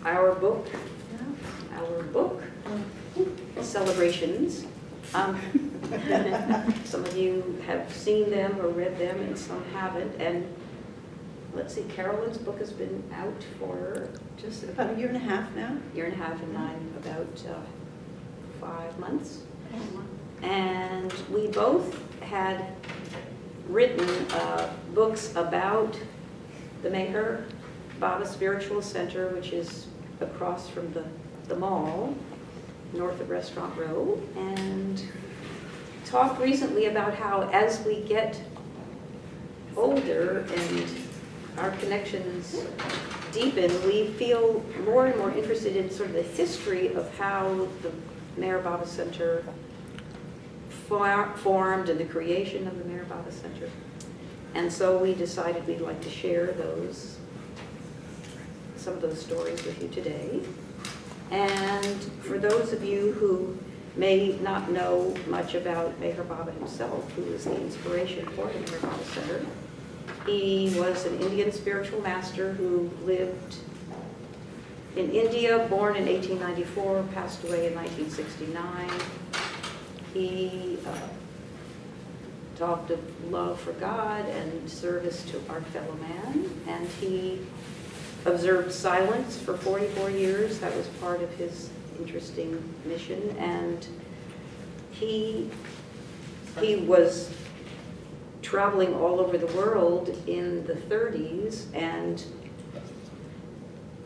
our book, Celebrations. Some of you have seen them or read them, and some haven't. And let's see, Carolyn's book has been out for just about a year and a half now. Year and a half, and I'm about 5 months. And we both had written books about the Meher Baba Spiritual Center, which is across from the mall, north of Restaurant Row, and talked recently about how as we get older and our connections deepen, we feel more and more interested in sort of the history of how the Meher Baba Center formed and the creation of the Meher Baba Center. And so we decided we'd like to share some of those stories with you today. And for those of you who may not know much about Meher Baba himself, who is the inspiration for the Meher Baba Center, he was an Indian spiritual master who lived in India, born in 1894, passed away in 1969. He talked of love for God and service to our fellow man, and he observed silence for 44 years. That was part of his interesting mission, and he was traveling all over the world in the 30s, and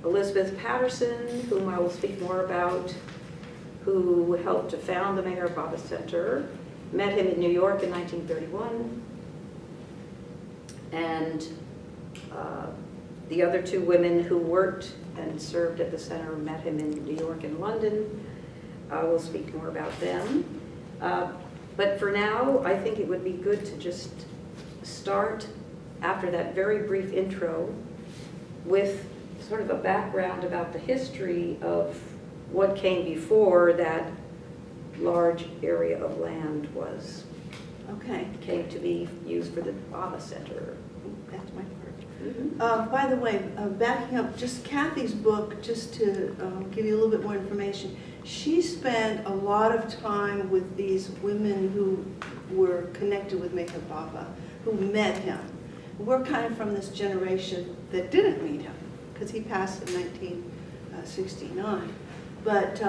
Elizabeth Patterson, whom I will speak more about, who helped to found the Meher Baba Center, met him in New York in 1931, and the other two women who worked and served at the center met him in New York and London. We'll speak more about them. But for now, I think it would be good to just start, after that very brief intro, with sort of a background about the history of what came before that large area of land came to be used for the Baba Center. That's my part. By the way, backing up, just Cathy's book, just to give you a little bit more information, she spent a lot of time with these women who were connected with Meher Baba, who met him. We're kind of from this generation that didn't meet him, because he passed in 1969. But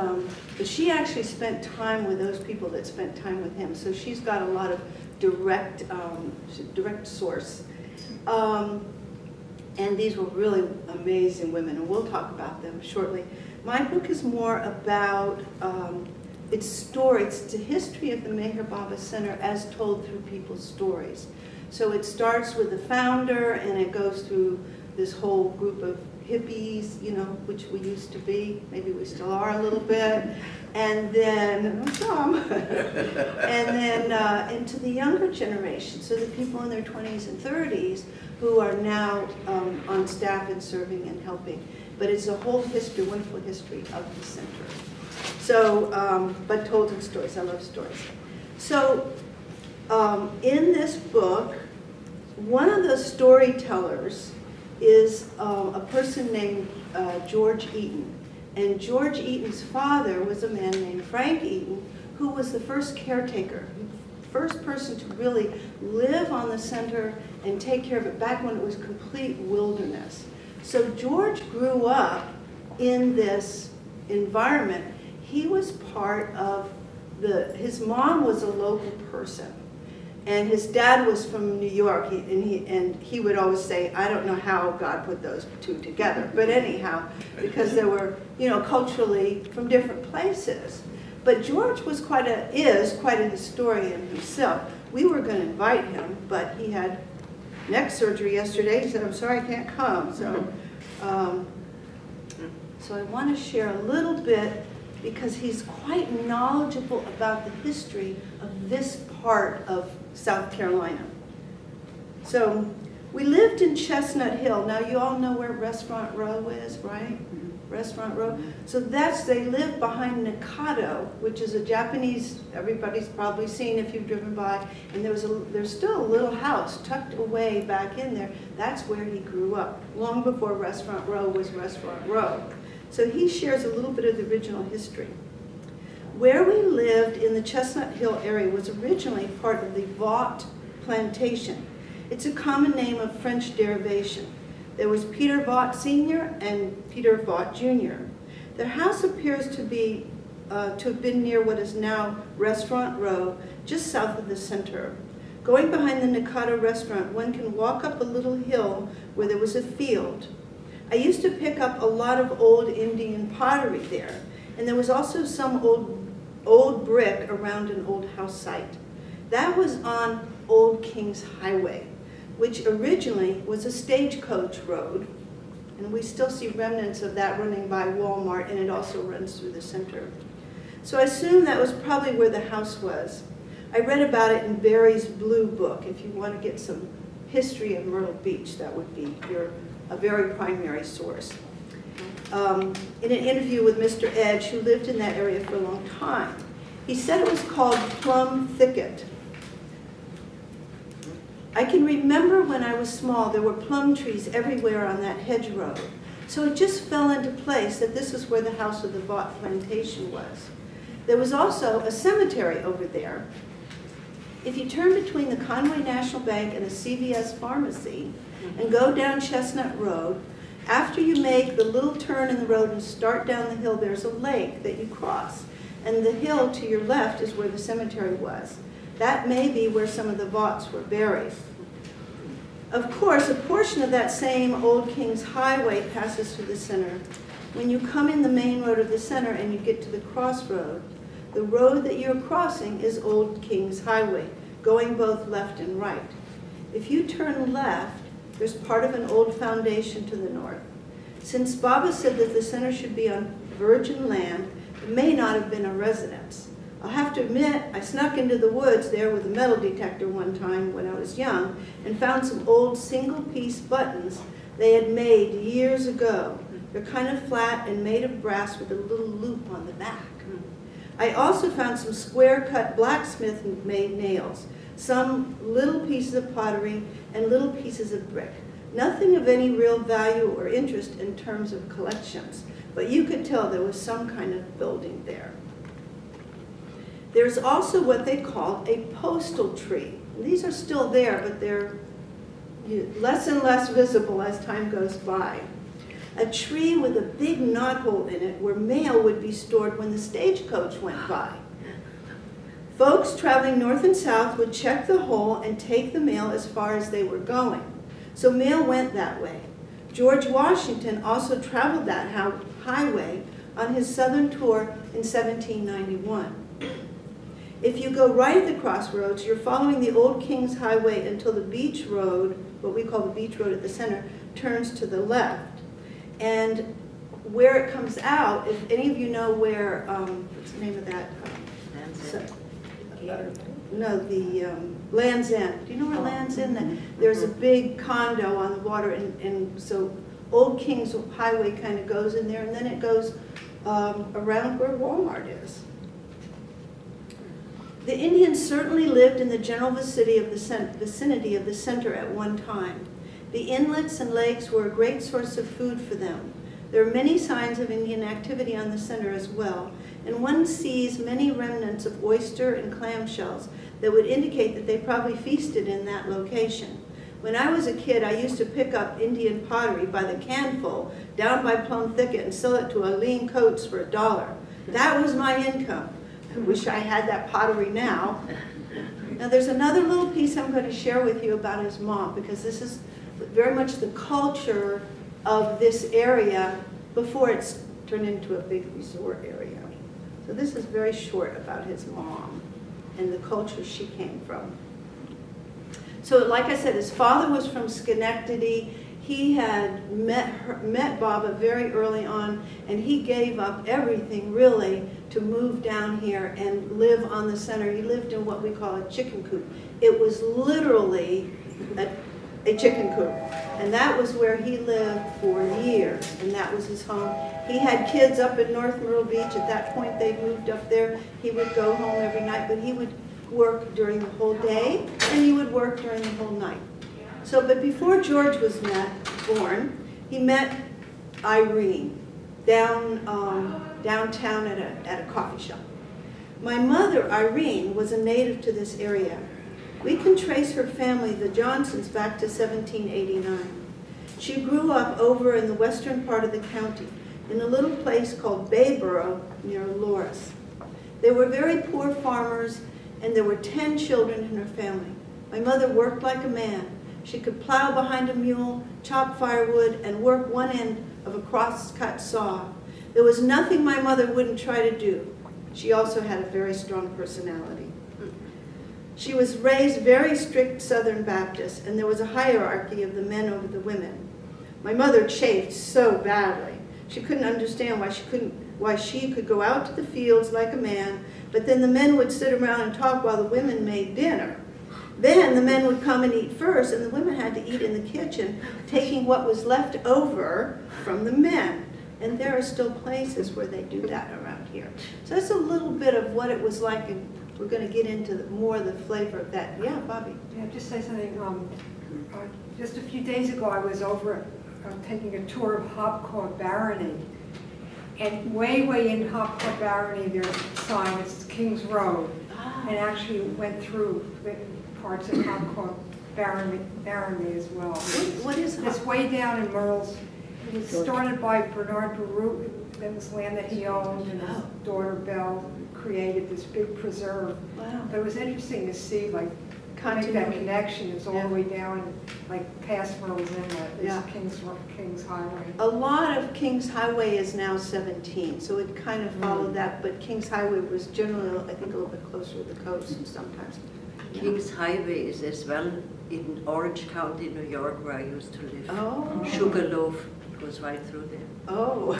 she actually spent time with those people that spent time with him, so she's got a lot of direct source. And these were really amazing women, and we'll talk about them shortly. My book is more about its story. It's the history of the Meher Baba Center as told through people's stories. So it starts with the founder, and it goes through this whole group of hippies, you know, which we used to be. Maybe we still are a little bit. And then, into the younger generation, so the people in their 20s and 30s who are now on staff and serving and helping. But it's a whole history, wonderful history of the center. So, but told in stories. I love stories. So, in this book, one of the storytellers is a person named George Eaton. And George Eaton's father was a man named Frank Eaton, who was the first caretaker, first person to really live on the center and take care of it back when it was complete wilderness. So George grew up in this environment. He was part of his mom was a local person, and his dad was from New York, and he would always say, I don't know how God put those two together, but anyhow, because they were, you know, culturally from different places. But George was is quite a historian himself. We were going to invite him, but he had neck surgery yesterday. He said, I'm sorry, I can't come. So, so I want to share a little bit, because he's quite knowledgeable about the history of this part of South Carolina. So we lived in Chestnut Hill. Now you all know where Restaurant Row is, right? Restaurant Row. So they live behind Nikado, which is a Japanese, everybody's probably seen if you've driven by, and there's still a little house tucked away back in there. That's where he grew up, long before Restaurant Row was Restaurant Row. So he shares a little bit of the original history. Where we lived in the Chestnut Hill area was originally part of the Vaught plantation. It's a common name of French derivation. There was Peter Vaught Sr. and Peter Vaught Jr. Their house appears to have been near what is now Restaurant Row, just south of the center. Going behind the Nikata restaurant, one can walk up a little hill where there was a field. I used to pick up a lot of old Indian pottery there, and there was also some old brick around an old house site. That was on Old Kings Highway, which originally was a stagecoach road, and we still see remnants of that running by Walmart, and it also runs through the center. So I assume that was probably where the house was. I read about it in Barry's Blue Book. If you want to get some history of Myrtle Beach, that would be a very primary source. In an interview with Mr. Edge, who lived in that area for a long time, he said it was called Plum Thicket. I can remember when I was small, there were plum trees everywhere on that hedgerow. So it just fell into place that this is where the house of the Vaught plantation was. There was also a cemetery over there. If you turn between the Conway National Bank and the CVS Pharmacy and go down Chestnut Road, after you make the little turn in the road and start down the hill, there's a lake that you cross. And the hill to your left is where the cemetery was. That may be where some of the Vaught's were buried. Of course, a portion of that same Old Kings Highway passes through the center. When you come in the main road of the center and you get to the crossroad, the road that you're crossing is Old Kings Highway, going both left and right. If you turn left, there's part of an old foundation to the north. Since Baba said that the center should be on virgin land, it may not have been a residence. I'll have to admit, I snuck into the woods there with a metal detector one time when I was young and found some old single-piece buttons they had made years ago. They're kind of flat and made of brass with a little loop on the back. I also found some square-cut blacksmith-made nails, some little pieces of pottery, and little pieces of brick. Nothing of any real value or interest in terms of collections, but you could tell there was some kind of building there. There's also what they call a postal tree. These are still there, but they're less and less visible as time goes by. A tree with a big knothole in it where mail would be stored when the stagecoach went by. Folks traveling north and south would check the hole and take the mail as far as they were going. So mail went that way. George Washington also traveled that highway on his southern tour in 1791. If you go right at the crossroads, you're following the Old Kings Highway until the beach road, what we call the beach road at the center, turns to the left. And where it comes out, if any of you know where, what's the name of that? Land's End. Do you know where Land's End? There's a big condo on the water, and so Old Kings Highway kind of goes in there, and then it goes around where Walmart is. The Indians certainly lived in the general vicinity of the center at one time. The inlets and lakes were a great source of food for them. There are many signs of Indian activity on the center as well, and one sees many remnants of oyster and clam shells that would indicate that they probably feasted in that location. When I was a kid, I used to pick up Indian pottery by the canful down by Plum Thicket and sell it to Aline Coates for $1. That was my income. I wish I had that pottery now. Now there's another little piece I'm going to share with you about his mom, because this is very much the culture of this area before it's turned into a big resort area. So this is very short about his mom and the culture she came from. So like I said, his father was from Schenectady. He had met Baba very early on, and he gave up everything really to move down here and live on the center. He lived in what we call a chicken coop. It was literally a chicken coop, and that was where he lived for years, and that was his home. He had kids up in North Myrtle Beach. At that point, they moved up there. He would go home every night, but he would work during the whole day, and he would work during the whole night. So, but before George was born, he met Irene. downtown at a coffee shop. My mother, Irene, was a native to this area. We can trace her family, the Johnsons, back to 1789. She grew up over in the western part of the county, in a little place called Bayboro near Loris. They were very poor farmers, and there were 10 children in her family. My mother worked like a man. She could plow behind a mule, chop firewood, and work one end of a cross-cut saw. There was nothing my mother wouldn't try to do. She also had a very strong personality. She was raised very strict Southern Baptist, and there was a hierarchy of the men over the women. My mother chafed so badly. She couldn't understand why she could go out to the fields like a man, but then the men would sit around and talk while the women made dinner. Then the men would come and eat first, and the women had to eat in the kitchen, taking what was left over from the men. And there are still places where they do that around here. So that's a little bit of what it was like, and we're going to get into more of the flavor of that. Yeah, Bobby? Yeah, just say something. Just a few days ago, I was over taking a tour of Hopcourt Barony. And way in Hopcourt Barony, there's a sign, it's King's Road. And actually went through the parts of Hopcourt Barony as well. What is It's way down in Myrtle's. It was started by Bernard Baruch. That was land that he owned, and his daughter Belle created this big preserve. Wow. But it was interesting to see, like, make that connection. It's all the way down, like, past Myrtle's Inlet. It's King's Highway. A lot of King's Highway is now 17, so it kind of followed that, but King's Highway was generally, I think, a little bit closer to the coast sometimes. King's Highway is as well in Orange County, New York, where I used to live. Oh. Sugarloaf goes right through there. Oh.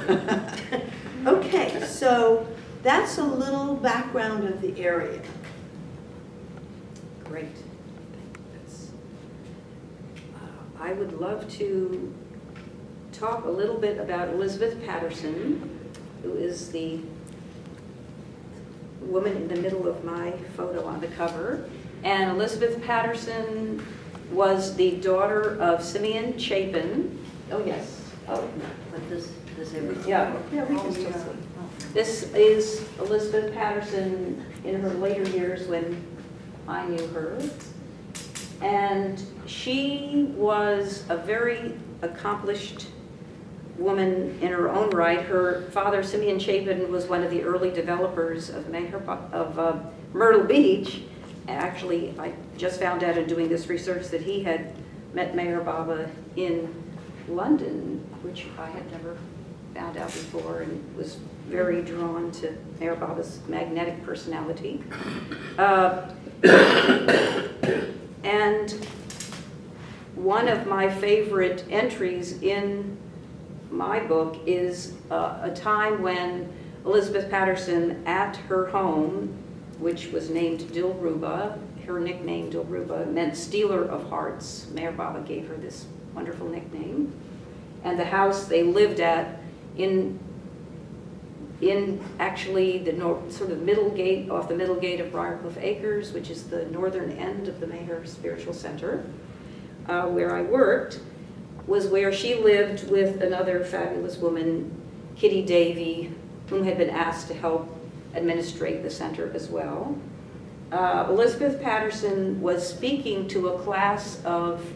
Okay, so that's a little background of the area. Great. I would love to talk a little bit about Elizabeth Patterson, who is the woman in the middle of my photo on the cover. And Elizabeth Patterson was the daughter of Simeon Chapin. Oh, yes. Oh, But does everything? yeah. Yeah, we can still see. This is Elizabeth Patterson in her later years when I knew her. And she was a very accomplished woman in her own right. Her father, Simeon Chapin, was one of the early developers of Myrtle Beach. Actually, I just found out in doing this research that he had met Mayor Baba in London, which I had never found out before, and was very drawn to Mayor Baba's magnetic personality. And one of my favorite entries in my book is a time when Elizabeth Patterson, at her home, which was named Dilruba, her nickname Dilruba meant stealer of hearts. Mayor Baba gave her this wonderful nickname. And the house they lived at in actually the sort of middle gate, off the middle gate of Briarcliff Acres, which is the northern end of the Maher Spiritual Center, where I worked, was where she lived with another fabulous woman, Kitty Davy, whom had been asked to help administrate the center as well. Elizabeth Patterson was speaking to a class of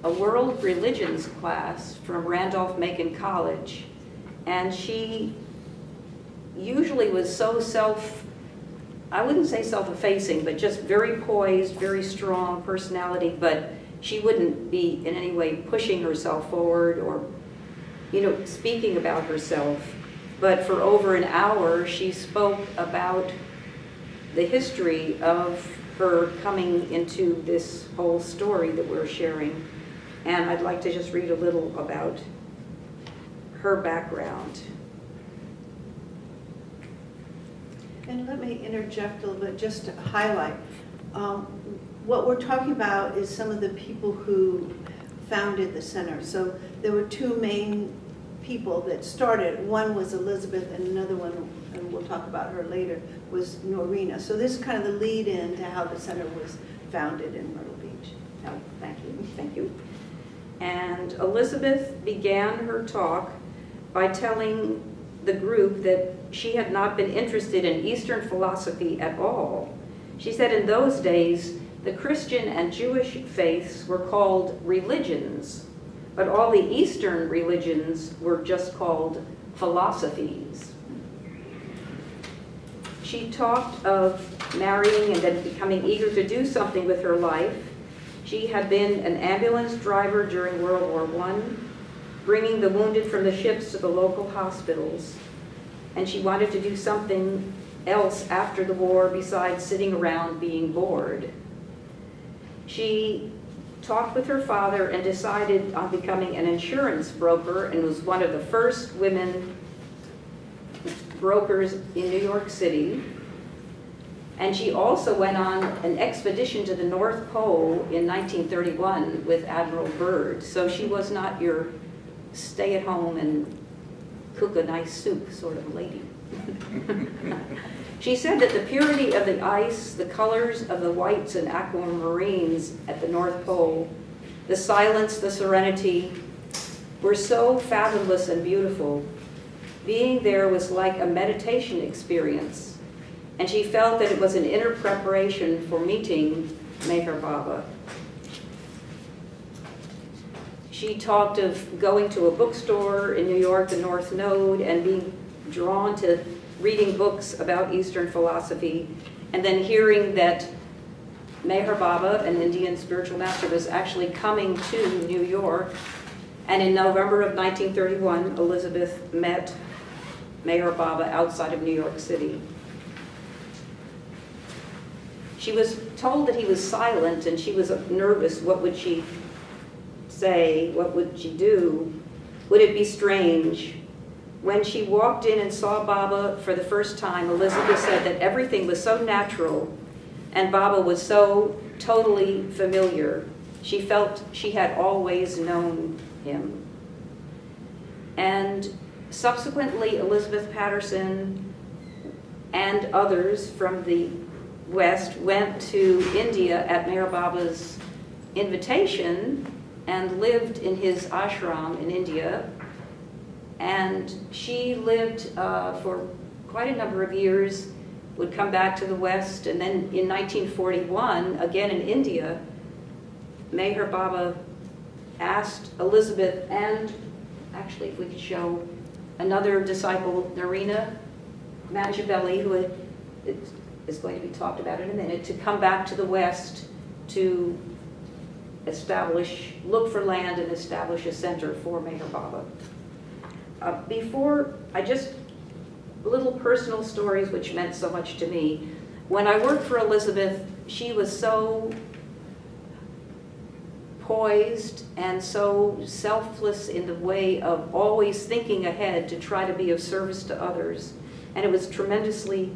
a world religions class from Randolph-Macon College, and she usually was so I wouldn't say self-effacing, but just very poised, very strong personality, but she wouldn't be in any way pushing herself forward or, speaking about herself. But for over an hour, she spoke about the history of her coming into this whole story that we're sharing. And I'd like to just read a little about her background. And let me interject a little bit just to highlight. What we're talking about is some of the people who founded the center. So there were two main people that started. One was Elizabeth, and another one, and we'll talk about her later, was Norina. So this is kind of the lead-in to how the center was founded in Myrtle Beach. Oh, thank you. And Elizabeth began her talk by telling the group that she had not been interested in Eastern philosophy at all. She said in those days, the Christian and Jewish faiths were called religions, but all the Eastern religions were just called philosophies. She talked of marrying and then becoming eager to do something with her life. She had been an ambulance driver during World War I, bringing the wounded from the ships to the local hospitals. And she wanted to do something else after the war besides sitting around being bored. She talked with her father and decided on becoming an insurance broker, and was one of the first women brokers in New York City. And she also went on an expedition to the North Pole in 1931 with Admiral Byrd. So she was not your stay at home and cook a nice soup sort of lady. She said that the purity of the ice, the colors of the whites and aquamarines at the North Pole, the silence, the serenity, were so fathomless and beautiful. Being there was like a meditation experience, and she felt that it was an inner preparation for meeting Meher Baba. She talked of going to a bookstore in New York, the North Node, and being drawn to reading books about Eastern philosophy, and then hearing that Meher Baba, an Indian spiritual master, was actually coming to New York. And in November of 1931, Elizabeth met Meher Baba outside of New York City. She was told that he was silent, and she was nervous. What would she say? What would she do? Would it be strange? When she walked in and saw Baba for the first time, Elizabeth said that everything was so natural and Baba was so totally familiar. She felt she had always known him. And subsequently, Elizabeth Patterson and others from the West went to India at Meher Baba's invitation and lived in his ashram in India. And she lived for quite a number of years, would come back to the West, and then in 1941, again in India, Meher Baba asked Elizabeth, and actually if we could show another disciple, Narina Manjabeli, who is going to be talked about in a minute, to come back to the West to look for land and establish a center for Meher Baba. Before, little personal stories which meant so much to me. When I worked for Elizabeth, she was so poised and so selfless in the way of always thinking ahead to try to be of service to others. And it was tremendously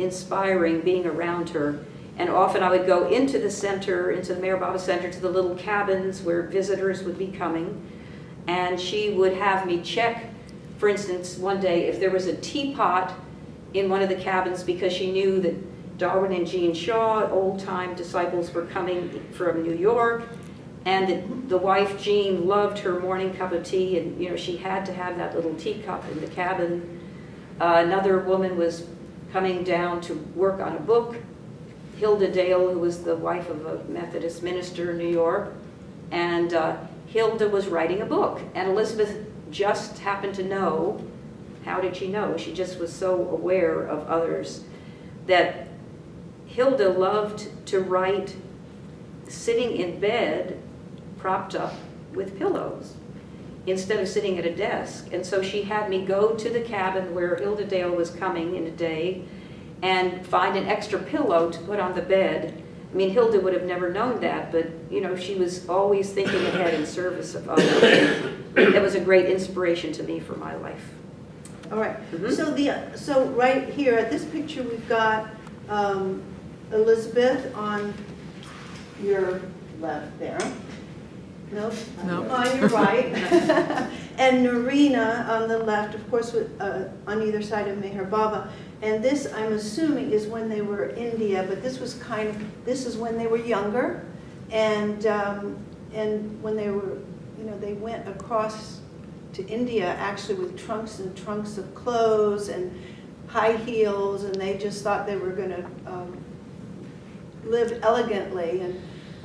inspiring being around her. And often I would go into the center, into the Meher Baba Center, to the little cabins where visitors would be coming. And she would have me check, for instance, one day if there was a teapot in one of the cabins, because she knew that Darwin and Jean Shaw, old-time disciples, were coming from New York, and that the wife, Jean, loved her morning cup of tea, and she had to have that little teacup in the cabin. Another woman was coming down to work on a book, Hilda Dale, who was the wife of a Methodist minister in New York, and Hilda was writing a book, and Elizabeth just happened to know. How did she know? She just was so aware of others that Hilda loved to write sitting in bed, propped up with pillows, instead of sitting at a desk. And so she had me go to the cabin where Hilda Dale was coming in a day and find an extra pillow to put on the bed. I mean, Hilda would have never known that, but she was always thinking ahead in service of others. That was a great inspiration to me for my life. All right. So right here at this picture, we've got Elizabeth on your left there. Nope. No. On your right. And Narina on the left, of course, with, on either side of Meher Baba. And this, I'm assuming, is when they were in India, but this was this is when they were younger, and when they were, they went across to India actually with trunks and trunks of clothes and high heels, and they just thought they were going to live elegantly.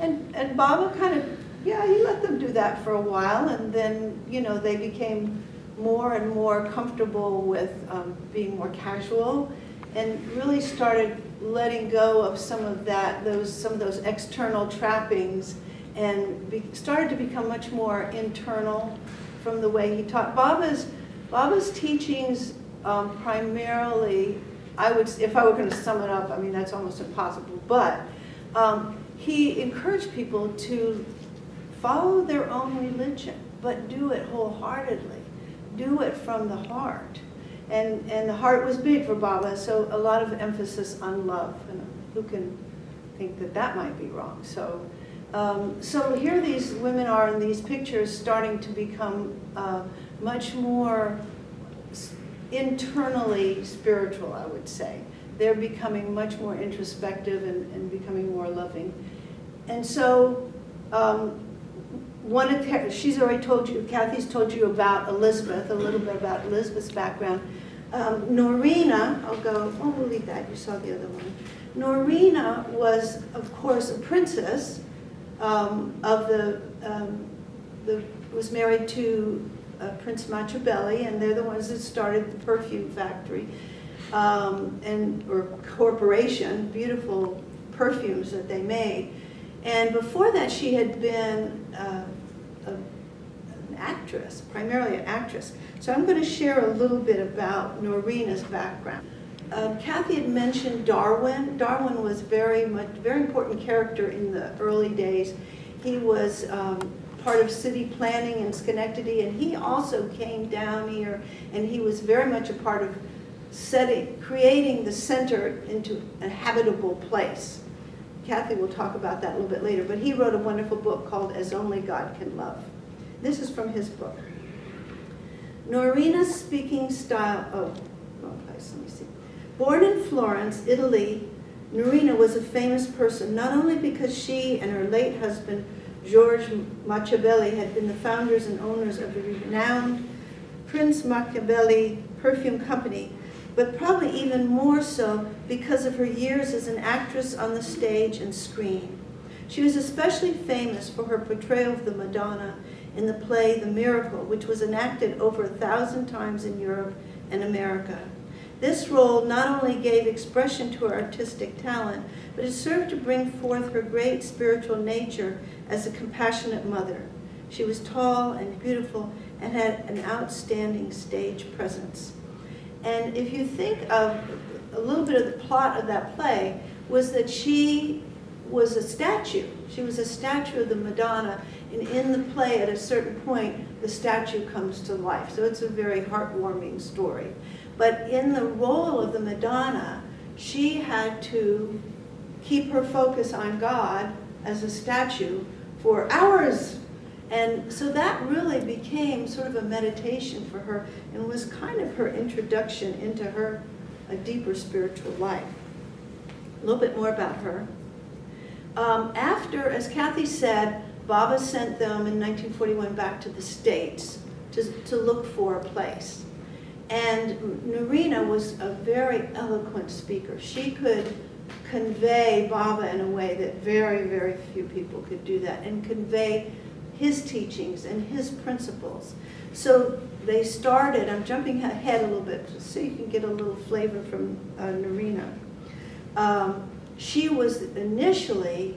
And Baba kind of, yeah, he let them do that for a while, and then, you know, they became more and more comfortable with being more casual, and really started letting go of some of that, some of those external trappings, and started to become much more internal from the way he taught. Baba's teachings primarily, if I were going to sum it up, I mean, that's almost impossible, but he encouraged people to follow their own religion, but do it wholeheartedly. Do it from the heart. And the heart was big for Baba, so a lot of emphasis on love. And who can think that that might be wrong? So, so here these women are in these pictures starting to become much more internally spiritual, I would say. They're becoming much more introspective and becoming more loving. And so, she's already told you, Cathy's told you about Elizabeth, a little bit about Elizabeth's background. Norina, we'll leave that, you saw the other one. Norina was, of course, a princess was married to Prince Machiavelli, and they're the ones that started the perfume factory, or corporation, beautiful perfumes that they made. And before that, she had been an actress, primarily an actress. So I'm going to share a little bit about Norina's background. Cathy had mentioned Darwin. Darwin was very important character in the early days. He was part of city planning in Schenectady, and he also came down here, and he was very much a part of creating the center into a habitable place. Cathy will talk about that a little bit later, but he wrote a wonderful book called As Only God Can Love. This is from his book. Norina's speaking style, wrong place, let me see. Born in Florence, Italy, Norina was a famous person, not only because she and her late husband, George Machiavelli, had been the founders and owners of the renowned Prince Machiavelli Perfume Company, but probably even more so because of her years as an actress on the stage and screen. She was especially famous for her portrayal of the Madonna in the play The Miracle, which was enacted over 1,000 times in Europe and America. This role not only gave expression to her artistic talent, but it served to bring forth her great spiritual nature as a compassionate mother. She was tall and beautiful and had an outstanding stage presence. And if you think of a little bit of the plot of that play, was that she was a statue. She was a statue of the Madonna, and in the play, at a certain point, the statue comes to life. So it's a very heartwarming story. But in the role of the Madonna, she had to keep her focus on God as a statue for hours. And so that really became sort of a meditation for her and was kind of her introduction into a deeper spiritual life. A little bit more about her. After, as Cathy said, Baba sent them in 1941 back to the States to look for a place. And Norina was a very eloquent speaker. She could convey Baba in a way that very, very few people could do that, and convey his teachings and his principles. So they started, I'm jumping ahead a little bit so you can get a little flavor from Norina. She was initially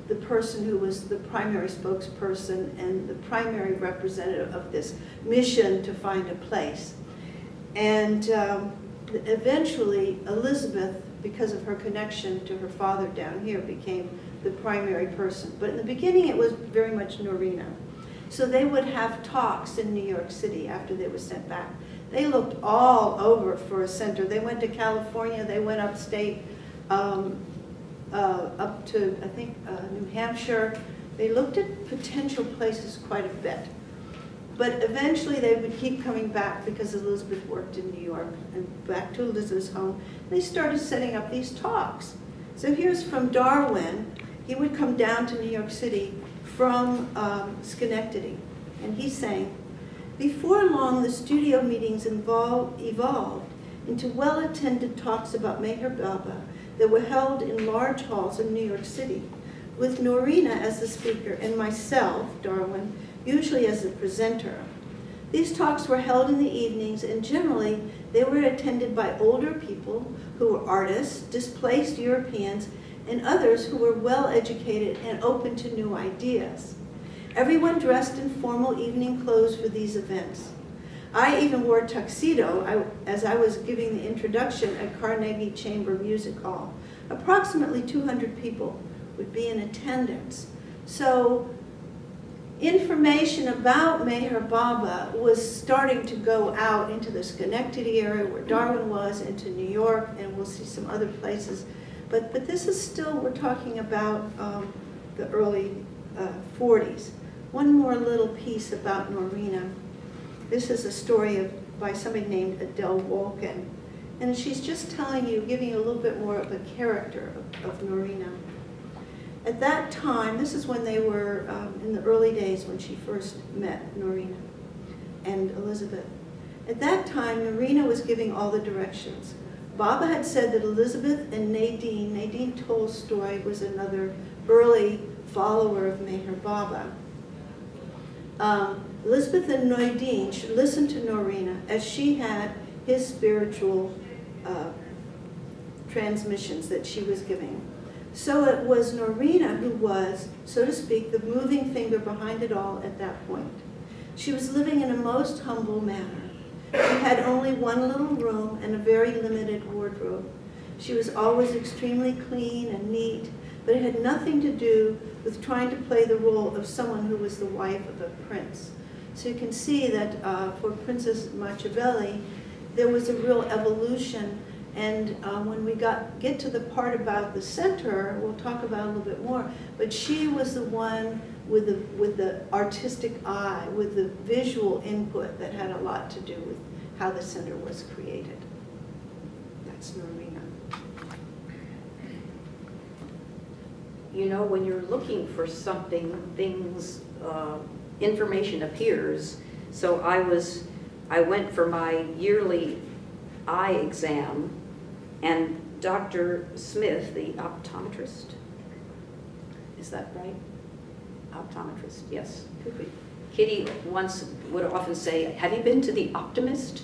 the person who was the primary spokesperson and the primary representative of this mission to find a place. And eventually Elizabeth, because of her connection to her father down here, became the primary person. But in the beginning it was very much Norina. So they would have talks in New York City after they were sent back. They looked all over for a center. They went to California, they went upstate, up to, I think, New Hampshire. They looked at potential places quite a bit. But eventually they would keep coming back because Elizabeth worked in New York, and back to Elizabeth's home. They started setting up these talks. So here's from Darwin. He would come down to New York City from Schenectady, and he's saying, Before long, the studio meetings evolved into well-attended talks about Meher Baba that were held in large halls in New York City, with Norina as the speaker and myself, Darwin, usually as the presenter. These talks were held in the evenings, and generally they were attended by older people who were artists, displaced Europeans, and others who were well-educated and open to new ideas. Everyone dressed in formal evening clothes for these events. I even wore a tuxedo as I was giving the introduction at Carnegie Chamber Music Hall. Approximately 200 people would be in attendance. So information about Meher Baba was starting to go out into the Schenectady area where Darwin was, into New York, and we'll see some other places. But this is still, we're talking about the early 40s. One more little piece about Norina. This is a story by somebody named Adele Walken. And she's just telling you, giving you a little bit more of a character of Norina. At that time, this is when they were in the early days when she first met Norina and Elizabeth. At that time, Norina was giving all the directions. Baba had said that Elizabeth and Nadine Tolstoy was another early follower of Meher Baba. Elizabeth and Nadine should listen to Norina as she had his spiritual transmissions that she was giving. So it was Norina who was, so to speak, the moving finger behind it all at that point. She was living in a most humble manner. She had only one little room and a very limited wardrobe. She was always extremely clean and neat, but it had nothing to do with trying to play the role of someone who was the wife of a prince. So you can see that for Princess Machiavelli, there was a real evolution. And when we get to the part about the center, we'll talk about it a little bit more, but she was the one with the artistic eye, with the visual input that had a lot to do with how the center was created. That's Norina. You know, when you're looking for something, information appears. So I went for my yearly eye exam, and Dr. Smith, the optometrist, is that right? Optometrist, yes. Could be. Kitty once would often say, "Have you been to the optimist?"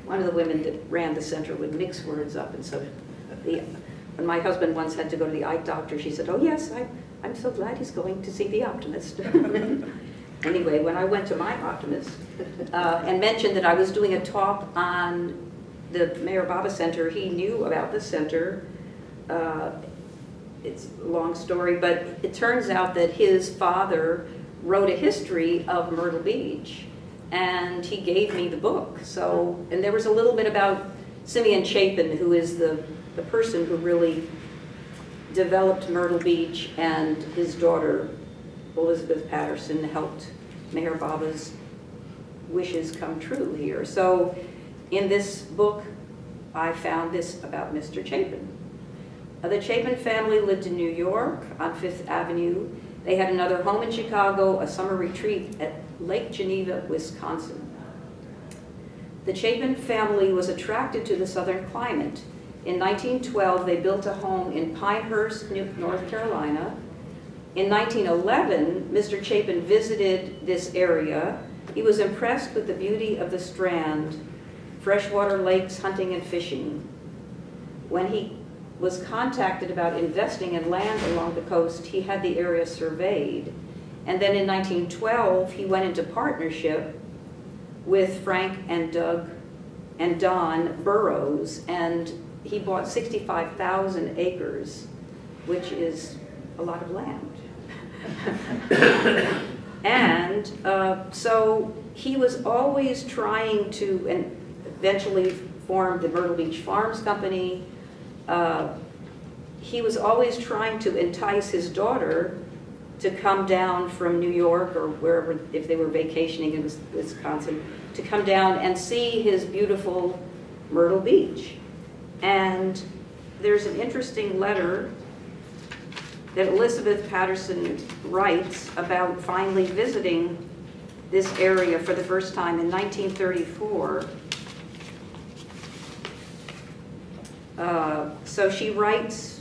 One of the women that ran the center would mix words up, and so when my husband once had to go to the eye doctor, she said, "Oh yes, I'm so glad he's going to see the optimist." Anyway, when I went to my optimist and mentioned that I was doing a talk on the Meher Baba Center, he knew about the center. It's a long story, but it turns out that his father wrote a history of Myrtle Beach, and he gave me the book. So, and there was a little bit about Simeon Chapin, who is the person who really developed Myrtle Beach, and his daughter, Elizabeth Patterson, helped Meher Baba's wishes come true here. So in this book, I found this about Mr. Chapin. The Chapin family lived in New York on 5th Avenue. They had another home in Chicago, a summer retreat at Lake Geneva, Wisconsin. The Chapin family was attracted to the southern climate. In 1912, they built a home in Pinehurst, North Carolina. In 1911, Mr. Chapin visited this area. He was impressed with the beauty of the Strand, freshwater lakes, hunting and fishing. When he was contacted about investing in land along the coast, he had the area surveyed. And then in 1912, he went into partnership with Frank and Doug and Don Burroughs, and he bought 65,000 acres, which is a lot of land. And so he was always trying to, and eventually formed the Myrtle Beach Farms Company. He was always trying to entice his daughter to come down from New York or wherever, if they were vacationing in Wisconsin, to come down and see his beautiful Myrtle Beach. And there's an interesting letter that Elizabeth Patterson writes about finally visiting this area for the first time in 1934. So she writes,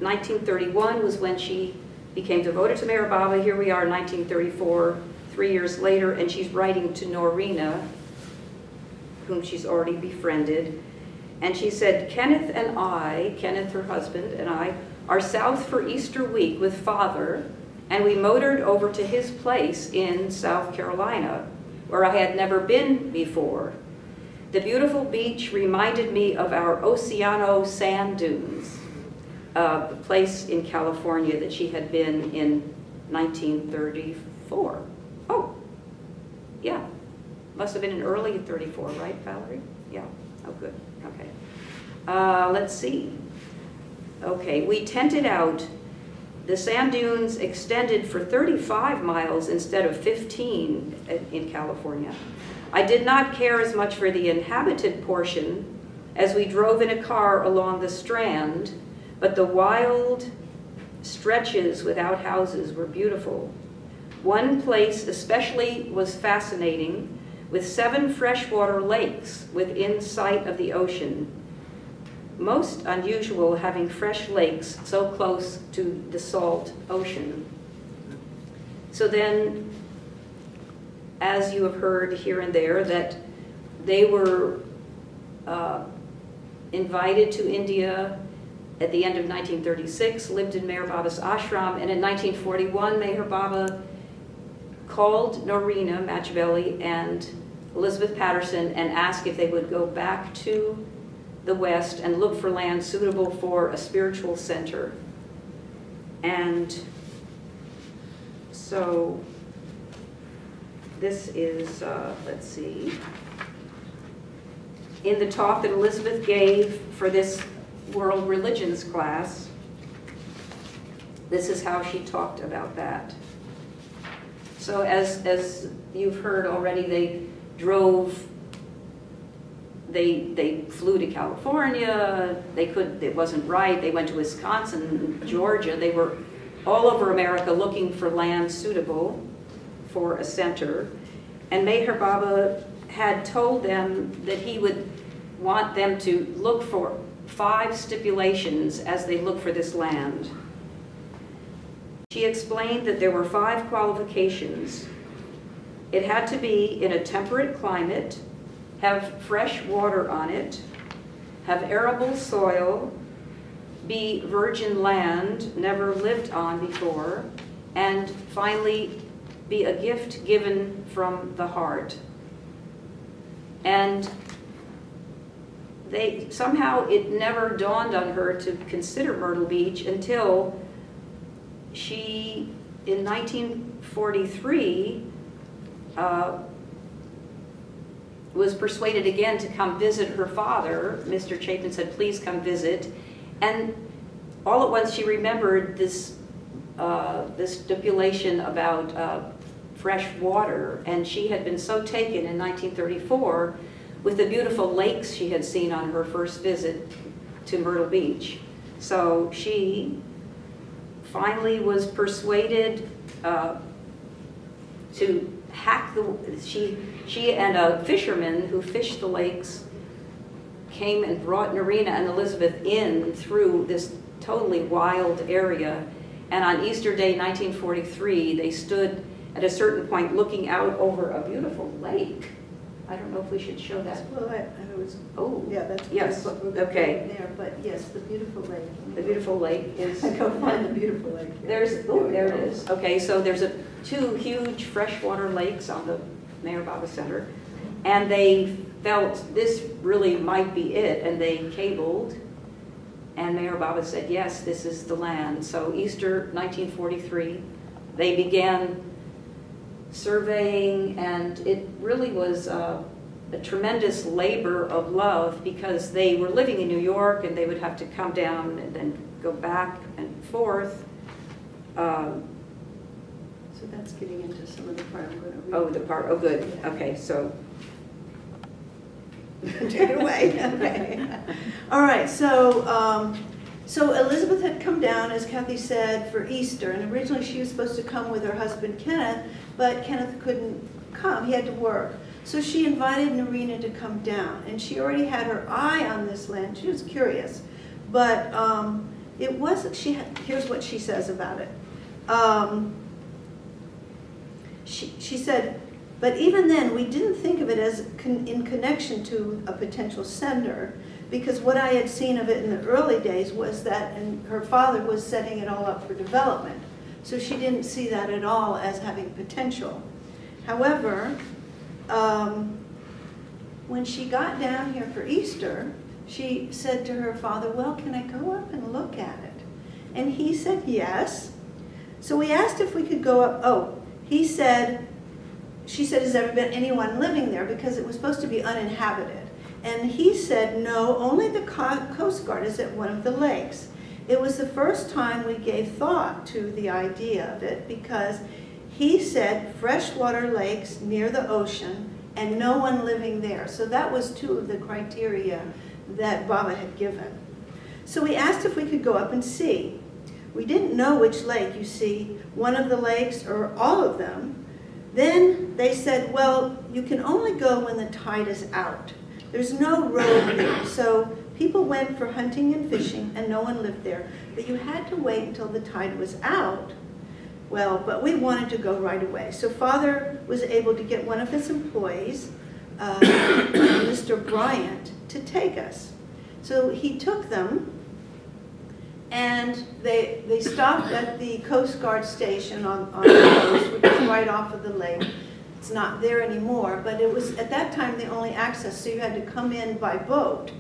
1931 was when she became devoted to Meher Baba. Here we are in 1934, 3 years later, and she's writing to Norina, whom she's already befriended. And she said, Kenneth and I, Kenneth, her husband, and I, are south for Easter week with Father, and we motored over to his place in South Carolina, where I had never been before. The beautiful beach reminded me of our Oceano sand dunes, a place in California that she had been in 1934. Oh, yeah. Must have been in early 34, right, Valerie? Yeah. Oh, good. Okay. Let's see. Okay, we tented out. The sand dunes extended for 35 miles instead of 15 in California. I did not care as much for the inhabited portion as we drove in a car along the Strand, but the wild stretches without houses were beautiful. One place especially was fascinating, with 7 freshwater lakes within sight of the ocean. Most unusual, having fresh lakes so close to the salt ocean. So then, as you have heard here and there, that they were invited to India at the end of 1936, lived in Meher Baba's ashram, and in 1941, Meher Baba called Norina Machabelli and Elizabeth Patterson and asked if they would go back to the West and look for land suitable for a spiritual center. And so this is, let's see, in the talk that Elizabeth gave for this world religions class, this is how she talked about that. So as you've heard already, they drove, they flew to California, it wasn't right, they went to Wisconsin, Georgia, they were all over America looking for land suitable for a center. And Meher Baba had told them that he would want them to look for 5 stipulations as they look for this land. She explained that there were 5 qualifications. It had to be in a temperate climate, have fresh water on it, have arable soil, be virgin land, never lived on before, and finally, be a gift given from the heart. And somehow it never dawned on her to consider Myrtle Beach until she, in 1943, was persuaded again to come visit her father. Mr. Chapin said, please come visit. And all at once she remembered this, this stipulation about fresh water, and she had been so taken in 1934 with the beautiful lakes she had seen on her first visit to Myrtle Beach. So she finally was persuaded to hack she and a fisherman who fished the lakes came and brought Norina and Elizabeth in through this totally wild area. And on Easter Day 1943, they stood at a certain point looking out over a beautiful lake. I don't know if we should show that. Well, I was, oh, yeah, that's yes, what we're okay. there. But yes, the beautiful lake. The beautiful lake is. I go find the beautiful lake. There's, oh, there it is. Okay, so there's 2 huge freshwater lakes on the Meher Baba Center, and they felt this really might be it, and they cabled, and Meher Baba said, yes, this is the land. So Easter 1943, they began surveying, and it really was a tremendous labor of love, because they were living in New York and they would have to come down and then go back and forth. So that's getting into some of the part I'm going to read. Oh, the part, oh good, okay, so. Take it away, okay. All right, so So Elizabeth had come down, as Cathy said, for Easter, and originally she was supposed to come with her husband Kenneth, but Kenneth couldn't come, he had to work. So she invited Narina to come down, and she already had her eye on this land. She was curious, but it wasn't, here's what she says about it. She said, but even then we didn't think of it as in connection to a potential sender, because what I had seen of it in the early days was that her father was setting it all up for development. So she didn't see that at all as having potential. However, when she got down here for Easter, she said to her father, well, can I go up and look at it? And he said yes. So we asked if we could go up. Oh, she said, has there been anyone living there? Because it was supposed to be uninhabited. And he said, no, only the Coast Guard is at one of the lakes. It was the first time we gave thought to the idea of it, because he said freshwater lakes near the ocean and no one living there. So that was two of the criteria that Baba had given. So we asked if we could go up and see. We didn't know which lake, you see, one of the lakes or all of them. Then they said, well, you can only go when the tide is out. There's no road there, so people went for hunting and fishing and no one lived there. But you had to wait until the tide was out. Well, but we wanted to go right away. So Father was able to get one of his employees, Mr. Bryant, to take us. So he took them, and they stopped at the Coast Guard station on the coast, which is right off of the lake. It's not there anymore, but it was at that time the only access, so you had to come in by boat.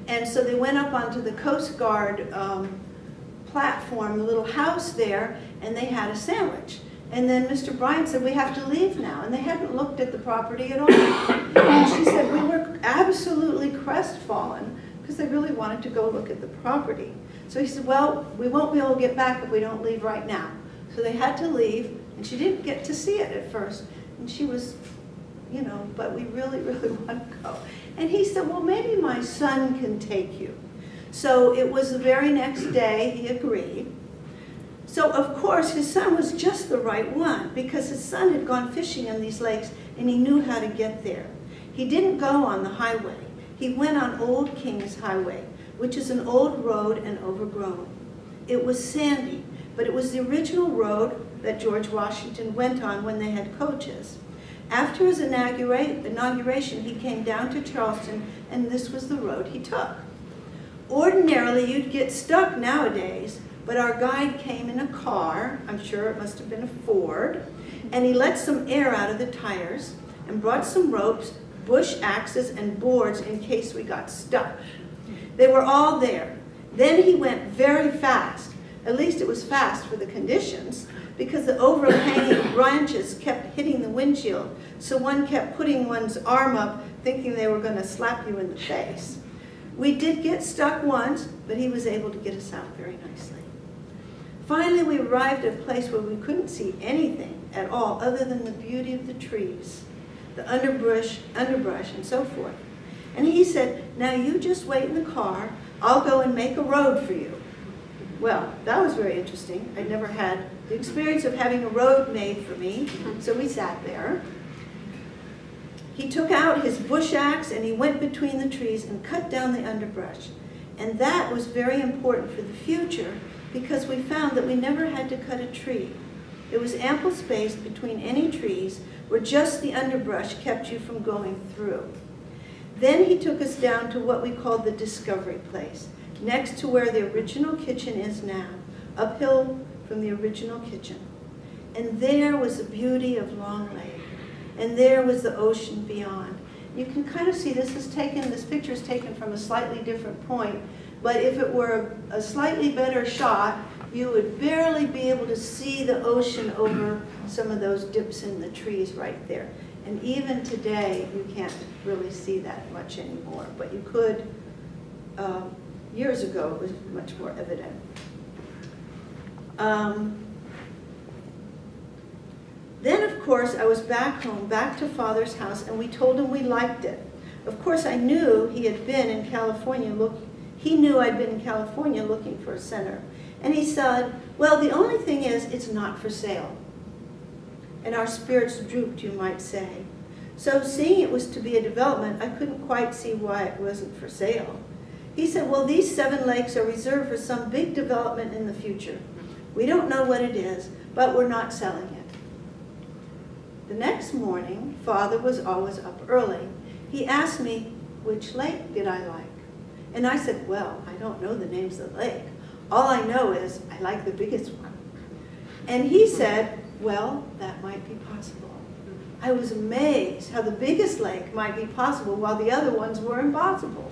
And so they went up onto the Coast Guard platform, the little house there, and they had a sandwich. And then Mr. Bryant said, we have to leave now. And they hadn't looked at the property at all. And she said, we were absolutely crestfallen because they really wanted to go look at the property. So he said, well, we won't be able to get back if we don't leave right now. So they had to leave, and she didn't get to see it at first. And she was, you know, but we really, really want to go. And he said, well, maybe my son can take you. So it was the very next day he agreed. So of course his son was just the right one, because his son had gone fishing in these lakes and he knew how to get there. He didn't go on the highway. He went on Old King's Highway, which is an old road and overgrown. It was sandy, but it was the original road that George Washington went on when they had coaches. After his inauguration, he came down to Charleston, and this was the road he took. Ordinarily, you'd get stuck nowadays, but our guide came in a car, I'm sure it must have been a Ford, and he let some air out of the tires and brought some ropes, bush axes, and boards in case we got stuck. They were all there. Then he went very fast. At least it was fast for the conditions, because the overhanging branches kept hitting the windshield, so one kept putting one's arm up thinking they were going to slap you in the face. We did get stuck once, but he was able to get us out very nicely. Finally, we arrived at a place where we couldn't see anything at all other than the beauty of the trees, the underbrush, and so forth. And he said, now you just wait in the car, I'll go and make a road for you. Well, that was very interesting. I'd never had the experience of having a road made for me, so we sat there. He took out his bush axe and he went between the trees and cut down the underbrush. And that was very important for the future, because we found that we never had to cut a tree. There was ample space between any trees where just the underbrush kept you from going through. Then he took us down to what we called the Discovery Place, next to where the original kitchen is now, uphill from the original kitchen. And there was the beauty of Long Lake, and there was the ocean beyond. You can kind of see this picture is taken from a slightly different point, but if it were a slightly better shot, you would barely be able to see the ocean over some of those dips in the trees right there. And even today, you can't really see that much anymore, but you could, years ago, it was much more evident. Then, of course, I was back home, back to Father's house, and we told him we liked it. Of course, I knew he had been in California He knew I'd been in California looking for a center. And he said, well, the only thing is it's not for sale. And our spirits drooped, you might say. So seeing it was to be a development, I couldn't quite see why it wasn't for sale. He said, well, these 7 lakes are reserved for some big development in the future. We don't know what it is, but we're not selling it. The next morning, Father was always up early. He asked me, which lake did I like? And I said, well, I don't know the names of the lake. All I know is I like the biggest one. And he said, well, that might be possible. I was amazed how the biggest lake might be possible while the other ones were impossible.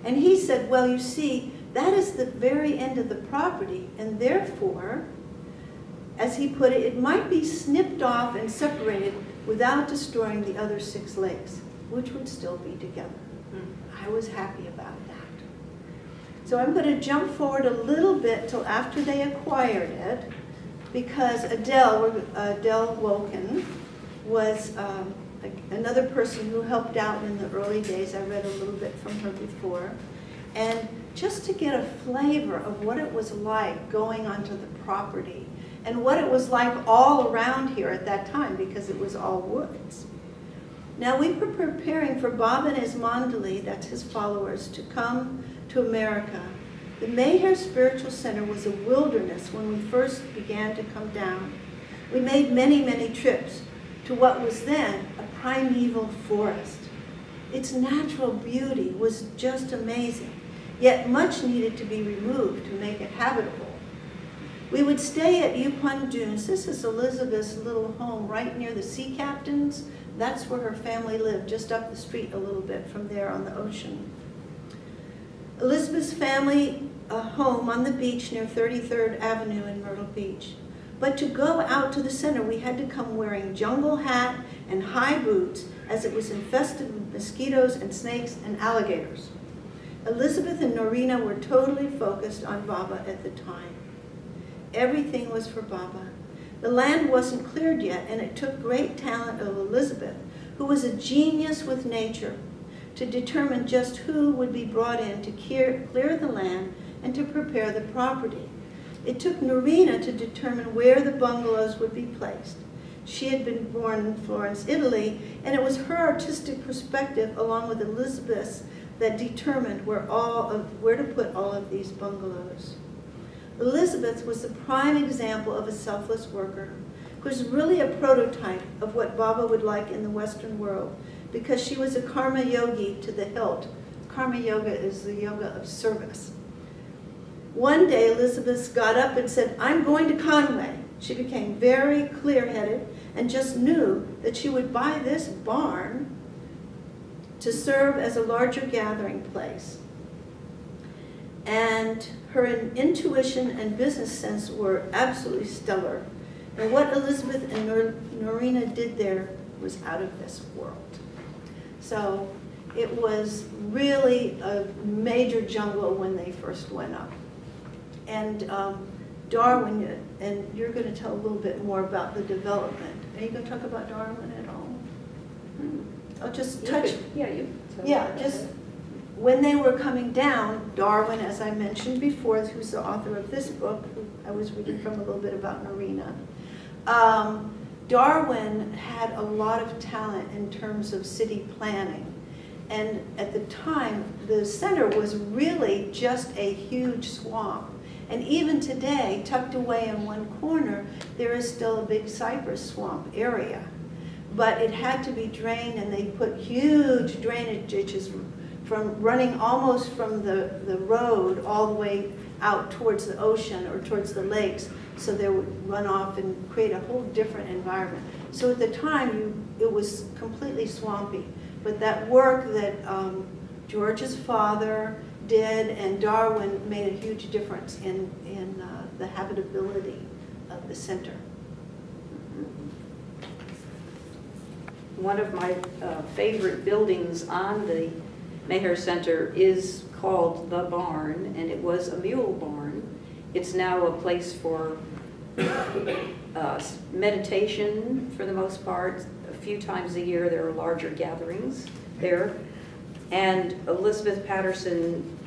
And he said, well, you see, that is the very end of the property, and therefore, as he put it, it might be snipped off and separated without destroying the other 6 lakes, which would still be together. I was happy about that. So I'm going to jump forward a little bit till after they acquired it, because Adele Woken was another person who helped out in the early days. I read a little bit from her before. And just to get a flavor of what it was like going onto the property and what it was like all around here at that time, because it was all woods. Now we were preparing for Bob and his Mandali, that's his followers, to come to America. The Mayhair Spiritual Center was a wilderness when we first began to come down. We made many, many trips to what was then a primeval forest. Its natural beauty was just amazing, yet much needed to be removed to make it habitable. We would stay at Yupon Dunes. This is Elizabeth's little home right near the Sea Captains. That's where her family lived, just up the street a little bit from there on the ocean. Elizabeth's family home on the beach near 33rd Avenue in Myrtle Beach. But to go out to the center, we had to come wearing jungle hat and high boots, as it was infested with mosquitoes and snakes and alligators. Elizabeth and Norina were totally focused on Baba at the time. Everything was for Baba. The land wasn't cleared yet, and it took great talent of Elizabeth, who was a genius with nature, to determine just who would be brought in to clear the land and to prepare the property. It took Norina to determine where the bungalows would be placed. She had been born in Florence, Italy, and it was her artistic perspective, along with Elizabeth's, that determined where to put all of these bungalows. Elizabeth was the prime example of a selfless worker, who was really a prototype of what Baba would like in the Western world, because she was a karma yogi to the hilt. Karma yoga is the yoga of service. One day, Elizabeth got up and said, I'm going to Conway. She became very clear-headed and just knew that she would buy this barn to serve as a larger gathering place. And her intuition and business sense were absolutely stellar. And what Elizabeth and Norina did there was out of this world. So it was really a major jungle when they first went up. And Darwin, and you're going to tell a little bit more about the development. Are you going to talk about Darwin at all? I'll just touch. Just when they were coming down, Darwin, as I mentioned before, who's the author of this book, who I was reading from a little bit about Norina. Darwin had a lot of talent in terms of city planning. And at the time, the center was really just a huge swamp. And even today, tucked away in one corner, there is still a big cypress swamp area. But it had to be drained, and they put huge drainage ditches from running almost from the road all the way out towards the ocean or towards the lakes, so they would run off and create a whole different environment. So at the time, it was completely swampy. But that work that George's father did and Darwin made a huge difference in the habitability of the center. One of my favorite buildings on the Mayhair Center is called The Barn, and it was a mule barn. It's now a place for meditation for the most part. A few times a year there are larger gatherings there. And Elizabeth Patterson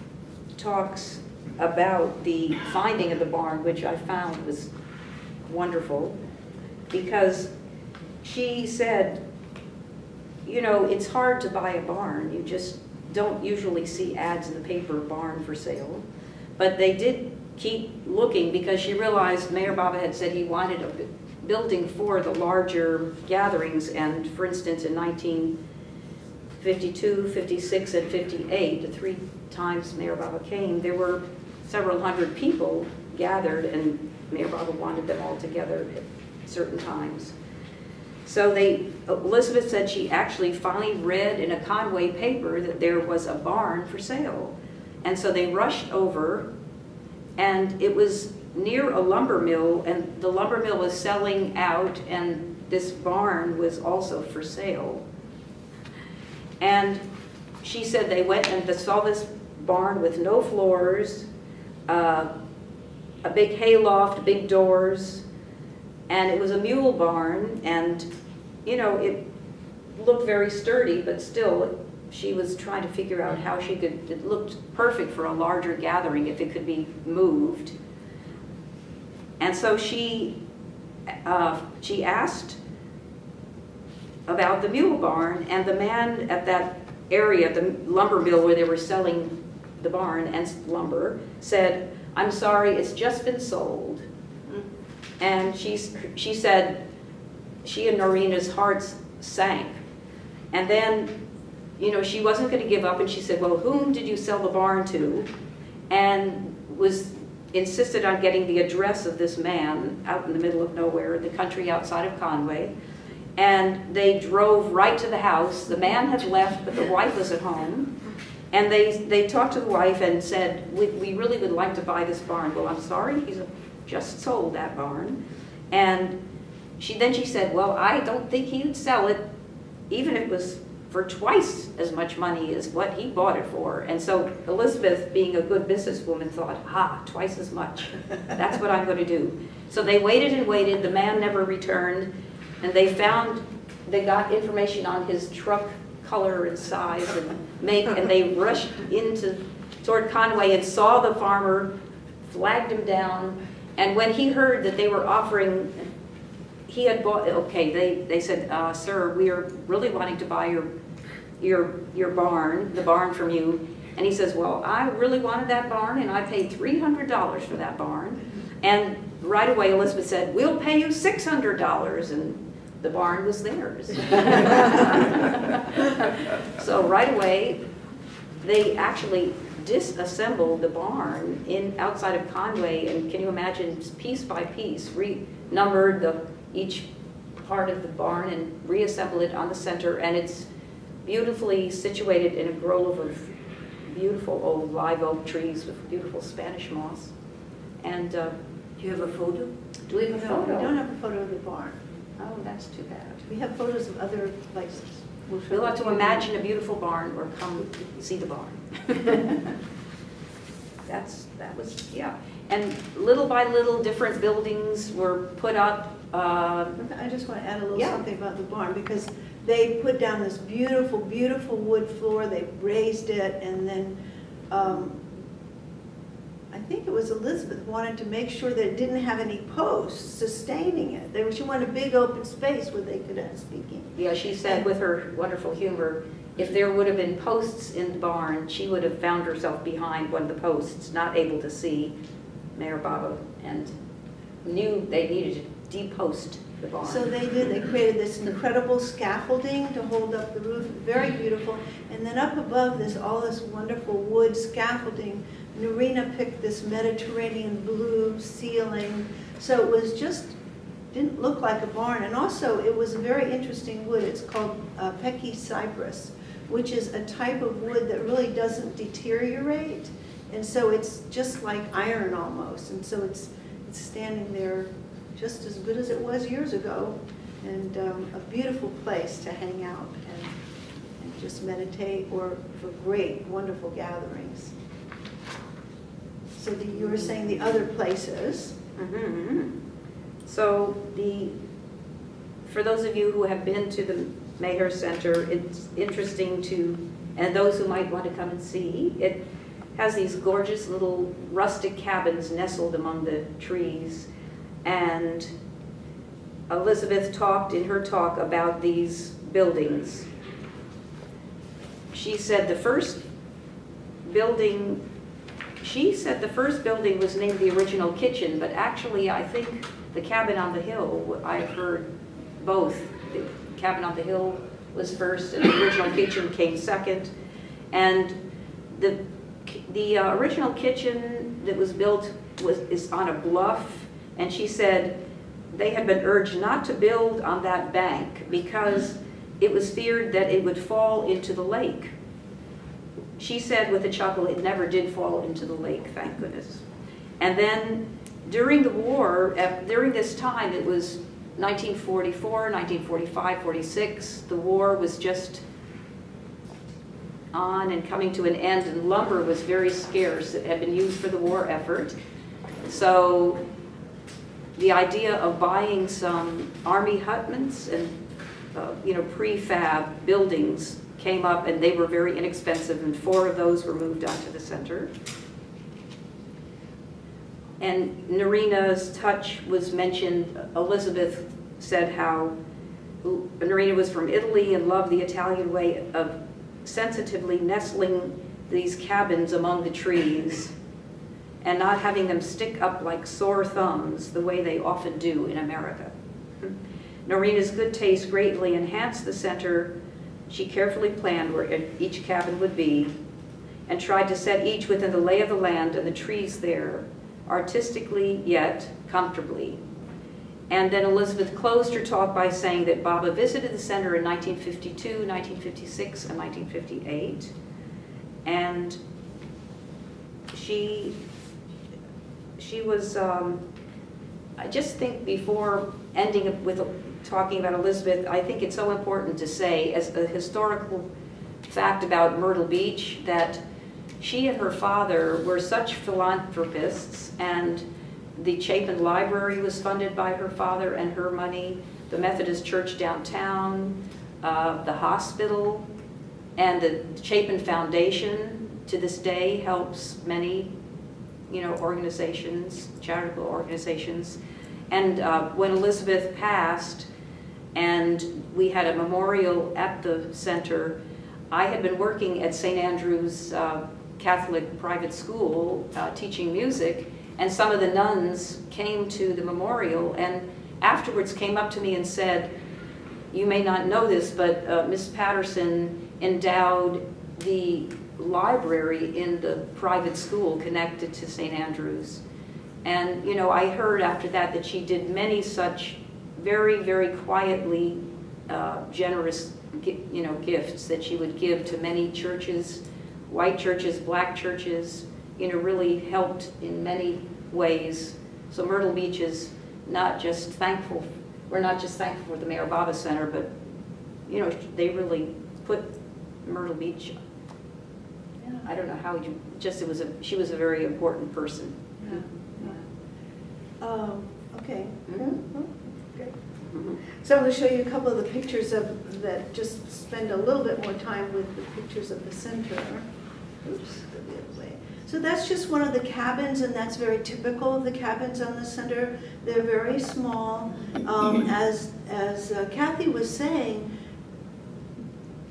talks about the finding of the barn, which I found was wonderful, because she said, you know, it's hard to buy a barn. You just don't usually see ads in the paper, barn for sale. But they did keep looking because she realized Mayor Baba had said he wanted a building for the larger gatherings. And for instance, in 1952, 56, and 58, the 3 times Mayor Baba came, there were several hundred people gathered, and Mayor Baba wanted them all together at certain times. So Elizabeth said she actually finally read in a Conway paper that there was a barn for sale. And so they rushed over, and it was near a lumber mill, and the lumber mill was selling out, and this barn was also for sale. And she said they went and they saw this barn with no floors, a big hayloft, big doors, and it was a mule barn, and you know, it looked very sturdy, but still she was trying to figure out how she could, it looked perfect for a larger gathering if it could be moved. And so she asked about the mule barn, and the man at that area, the lumber mill where they were selling the barn and lumber, said, "I'm sorry, it's just been sold." And she said she and Norina's hearts sank. And then, you know, she wasn't going to give up, and she said, "Well, whom did you sell the barn to?" And insisted on getting the address of this man out in the middle of nowhere, in the country outside of Conway. And they drove right to the house. The man had left, but the wife was at home. And they talked to the wife and said, we really would like to buy this barn." "Well, I'm sorry, he's just sold that barn." And then she said, "Well, I don't think he would sell it, even if it was for twice as much money as what he bought it for." And so Elizabeth, being a good businesswoman, thought, twice as much. That's what I'm going to do. So they waited and waited. The man never returned. And they got information on his truck color and size and make, and they rushed toward Conway and saw the farmer, flagged him down. And when he heard that they were offering, he had bought, okay, they said, "Sir, we are really wanting to buy your barn, the barn from you." And he says, "Well, I really wanted that barn, and I paid $300 for that barn." And right away, Elizabeth said, "We'll pay you $600, and the barn was theirs. So right away, they actually disassembled the barn outside of Conway, and can you imagine, piece by piece, renumbered each part of the barn and reassembled it on the center, and it's beautifully situated in a grove of beautiful old live oak trees with beautiful Spanish moss. And do you have a photo? Do we have a photo? We don't have a photo of the barn. Oh, that's too bad. We have photos of other places. We'll have to imagine a beautiful barn or come see the barn. That was, yeah. And little by little, different buildings were put up. I just want to add a little something about the barn, because they put down this beautiful, beautiful wood floor. They raised it, and then I think it was Elizabeth wanted to make sure that it didn't have any posts sustaining it. She wanted a big open space where they could have speaking. Yeah, she said with her wonderful humor, if there would have been posts in the barn, she would have found herself behind one of the posts, not able to see Mayor Baba, and knew they needed to depost the barn. So they did. They created this incredible scaffolding to hold up the roof, very beautiful. And then up above this, all this wonderful wood scaffolding, Norina picked this Mediterranean blue ceiling. So it was just, didn't look like a barn. And also it was a very interesting wood. It's called Pecky cypress, which is a type of wood that really doesn't deteriorate. And so it's just like iron almost. And so it's standing there just as good as it was years ago. And a beautiful place to hang out and just meditate, or for great, wonderful gatherings. So you were saying the other places. Mm-hmm. So for those of you who have been to the Maher Center, it's interesting and those who might want to come and see, it has these gorgeous little rustic cabins nestled among the trees. And Elizabeth talked in her talk about these buildings. She said the first building was named the original kitchen, but actually I think the cabin on the hill, I've heard both. The cabin on the hill was first and the original kitchen came second. And the original kitchen that was built is on a bluff, and she said they had been urged not to build on that bank because it was feared that it would fall into the lake. She said with a chuckle, it never did fall into the lake, thank goodness. And then during the war, during this time, it was 1944, 1945, 46, the war was just on and coming to an end, and lumber was very scarce. It had been used for the war effort. So the idea of buying some army hutments and prefab buildings came up, and they were very inexpensive, and 4 of those were moved onto the center. And Nerina's touch was mentioned. Elizabeth said how Nerina was from Italy and loved the Italian way of sensitively nestling these cabins among the trees and not having them stick up like sore thumbs the way they often do in America. Nerina's good taste greatly enhanced the center. She carefully planned where each cabin would be and tried to set each within the lay of the land and the trees there, artistically yet comfortably. And then Elizabeth closed her talk by saying that Baba visited the center in 1952, 1956, and 1958. And she was, I just think before ending with talking about Elizabeth, I think it's so important to say as a historical fact about Myrtle Beach that she and her father were such philanthropists, and the Chapin Library was funded by her father and her money, the Methodist Church downtown, the hospital, and the Chapin Foundation to this day helps many, organizations, charitable organizations. And when Elizabeth passed and we had a memorial at the center, I had been working at St. Andrew's Catholic private school teaching music, and some of the nuns came to the memorial and afterwards came up to me and said, you may not know this, but Miss Patterson endowed the library in the private school connected to St. Andrew's. And I heard after that she did many such very, very quietly generous gifts that she would give to many churches, white churches, black churches, really helped in many ways. So Myrtle Beach is not just thankful, we're not just thankful for the Mayor Baba Center, but they really put Myrtle Beach, Yeah. I don't know how she was a very important person. Yeah. Okay. Mhm. Good. Mhm. So I'm going to show you a couple of the pictures that just spend a little bit more time with the pictures of the center. Oops, go the other way. So that's just one of the cabins, and that's very typical of the cabins on the center. They're very small. As Cathy was saying,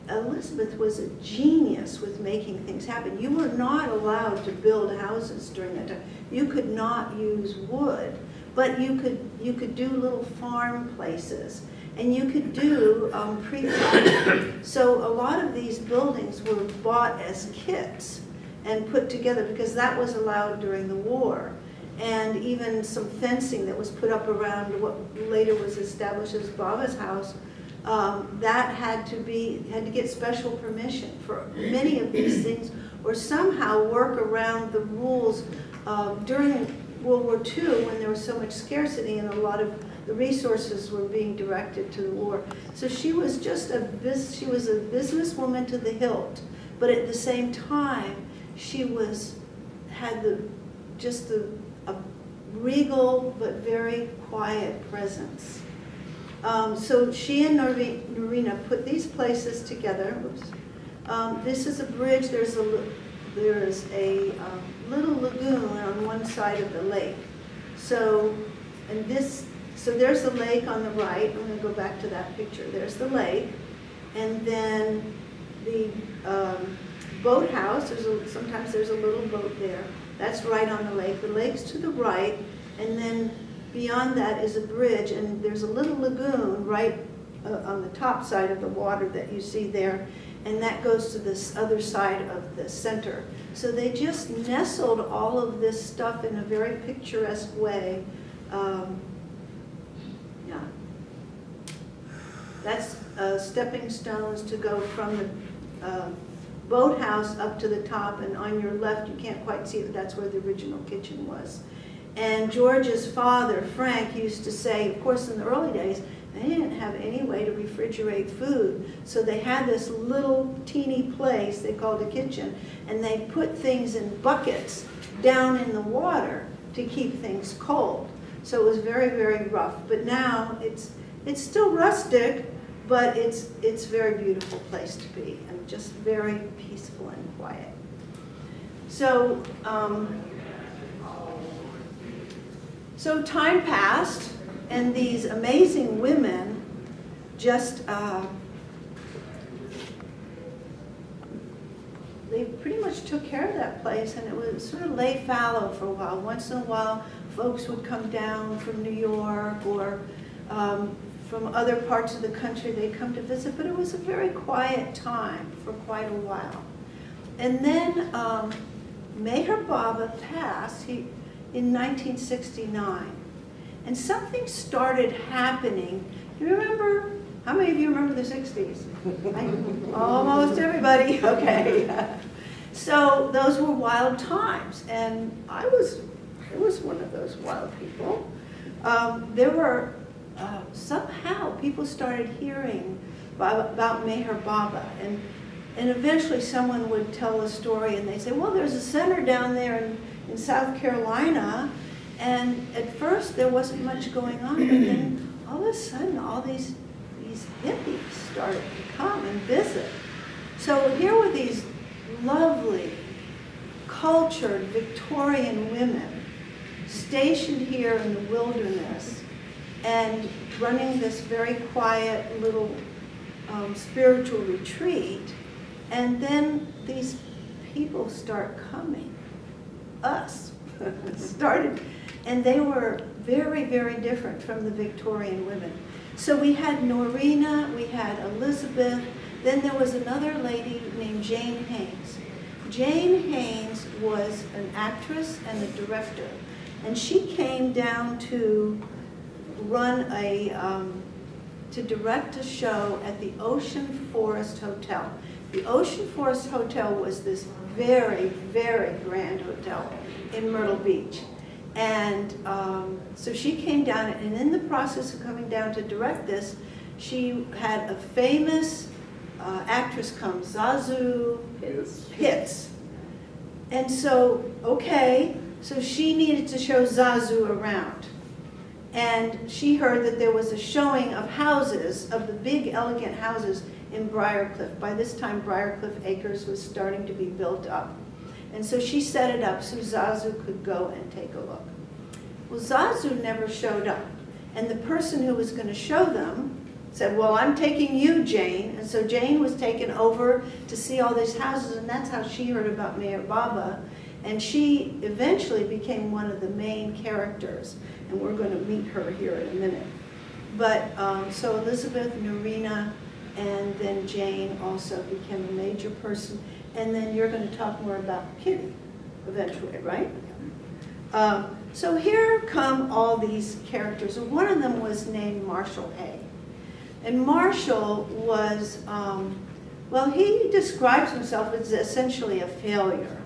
Elizabeth was a genius with making things happen. You were not allowed to build houses during that time. You could not use wood, but you could do little farm places, and you could do prefab. So a lot of these buildings were bought as kits and put together because that was allowed during the war. And even some fencing that was put up around what later was established as Baba's house, that had to get special permission for many of these things, or somehow work around the rules during World War II when there was so much scarcity and a lot of the resources were being directed to the war. So she was just a businesswoman to the hilt, but at the same time she had a regal but very quiet presence. So she and Nerina put these places together. Oops. This is a bridge. There's there is a little lagoon on one side of the lake. So, so there's the lake on the right. I'm going to go back to that picture. There's the lake, and then the boathouse. Sometimes there's a little boat there. That's right on the lake. The lake's to the right, and then beyond that is a bridge, and there's a little lagoon right on the top side of the water that you see there, and that goes to this other side of the center. So they just nestled all of this stuff in a very picturesque way. Yeah. That's stepping stones to go from the boathouse up to the top, and on your left, you can't quite see it, but that's where the original kitchen was. And George's father, Frank, used to say, of course, in the early days, they didn't have any way to refrigerate food, so they had this little teeny place they called a kitchen, and they put things in buckets down in the water to keep things cold. So it was very, very rough. But now it's still rustic, but it's a very beautiful place to be, and just very peaceful and quiet. So, so time passed, and these amazing women just, they pretty much took care of that place, and it was sort of lay fallow for a while. Once in a while, folks would come down from New York or from other parts of the country. They'd come to visit, but it was a very quiet time for quite a while. And then Meher Baba passed in 1969. And something started happening. You remember, how many of you remember the 60s? Almost everybody, okay. So those were wild times, and I was one of those wild people. There were, somehow people started hearing about Meher Baba, and eventually someone would tell a story, and they'd say, well, there's a center down there in South Carolina. And at first there wasn't much going on, but then all of a sudden all these hippies started to come and visit. So here were these lovely, cultured Victorian women stationed here in the wilderness and running this very quiet little spiritual retreat. And then these people start coming, us, started. And they were very, very different from the Victorian women. So we had Norina, we had Elizabeth, then there was another lady named Jane Haynes. Jane Haynes was an actress and a director, and she came down to run to direct a show at the Ocean Forest Hotel. The Ocean Forest Hotel was this very, very grand hotel in Myrtle Beach. And so she came down, and in the process of coming down to direct this, she had a famous actress come, Zazu Pitts. And so, okay, so she needed to show Zazu around. And she heard that there was a showing of houses, of the big, elegant houses in Briarcliff. By this time, Briarcliff Acres was starting to be built up. And so she set it up so Zazu could go and take a look. Well, Zazu never showed up. And the person who was going to show them said, well, I'm taking you, Jane. And so Jane was taken over to see all these houses, and that's how she heard about Meher Baba. And she eventually became one of the main characters. And we're going to meet her here in a minute. But so Elizabeth, Norina, and then Jane also became a major person. And then you're going to talk more about Kitty eventually, right? So here come all these characters. One of them was named Marshall A. And Marshall was, well, he describes himself as essentially a failure.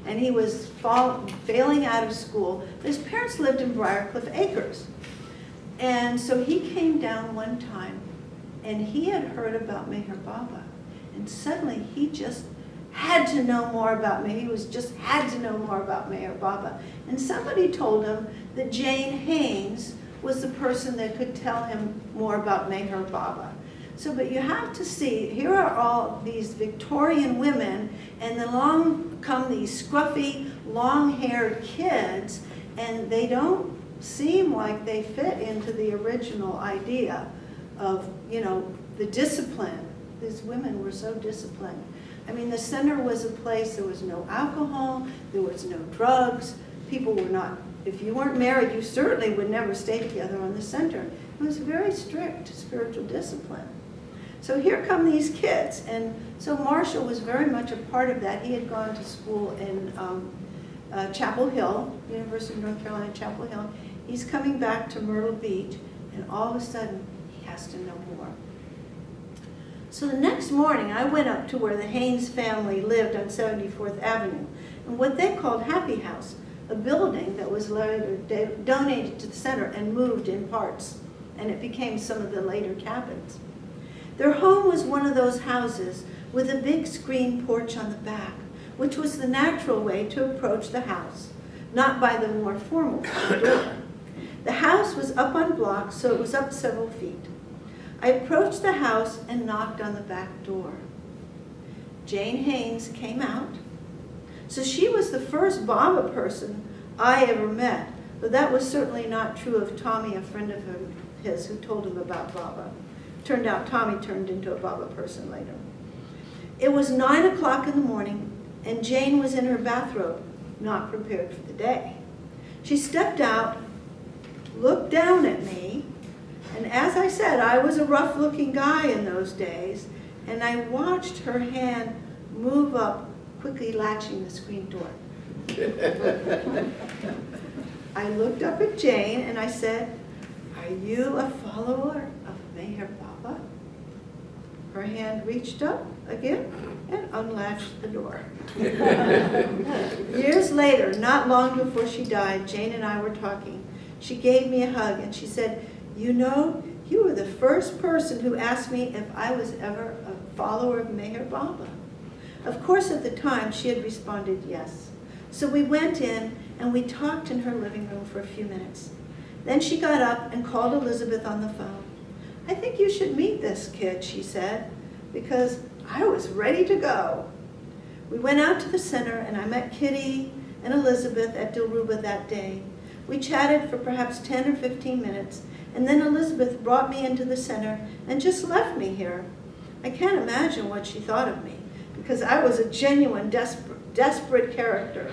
And he was failing out of school. His parents lived in Briarcliff Acres. And so he came down one time, and he had heard about Meher Baba. And suddenly he just had to know more about me. He had to know more about Meher Baba. And somebody told him that Jane Haynes was the person that could tell him more about Meher Baba. So, but you have to see, here are all these Victorian women, and then along come these scruffy, long-haired kids, and they don't seem like they fit into the original idea of, you know, the discipline. These women were so disciplined. I mean, the center was a place, there was no alcohol, there was no drugs, people were not, if you weren't married, you certainly would never stay together on the center. It was very strict spiritual discipline. So here come these kids, and so Marshall was very much a part of that. He had gone to school in Chapel Hill, University of North Carolina, Chapel Hill. He's coming back to Myrtle Beach, and all of a sudden, he has to know more. So the next morning, I went up to where the Haynes family lived on 74th Avenue, and what they called Happy House, a building that was later donated to the center and moved in parts, and it became some of the later cabins. Their home was one of those houses with a big screen porch on the back, which was the natural way to approach the house, not by the more formal door. The house was up on blocks, so it was up several feet. I approached the house and knocked on the back door. Jane Haynes came out. So she was the first Baba person I ever met, but that was certainly not true of Tommy, a friend of his who told him about Baba. Turned out Tommy turned into a Baba person later. It was 9 o'clock in the morning, and Jane was in her bathrobe, not prepared for the day. She stepped out, looked down at me, and as I said, I was a rough-looking guy in those days, and I watched her hand move up, quickly latching the screen door. I looked up at Jane and I said, "Are you a follower of Meher Baba?" Her hand reached up again and unlatched the door. Years later, not long before she died, Jane and I were talking. She gave me a hug and she said, "You know, you were the first person who asked me if I was ever a follower of Meher Baba." Of course, at the time, she had responded yes. So we went in and we talked in her living room for a few minutes. Then she got up and called Elizabeth on the phone. "I think you should meet this kid," she said, because I was ready to go. We went out to the center and I met Kitty and Elizabeth at Dilruba that day. We chatted for perhaps 10 or 15 minutes, and then Elizabeth brought me into the center and just left me here. I can't imagine what she thought of me, because I was a genuine, desperate character.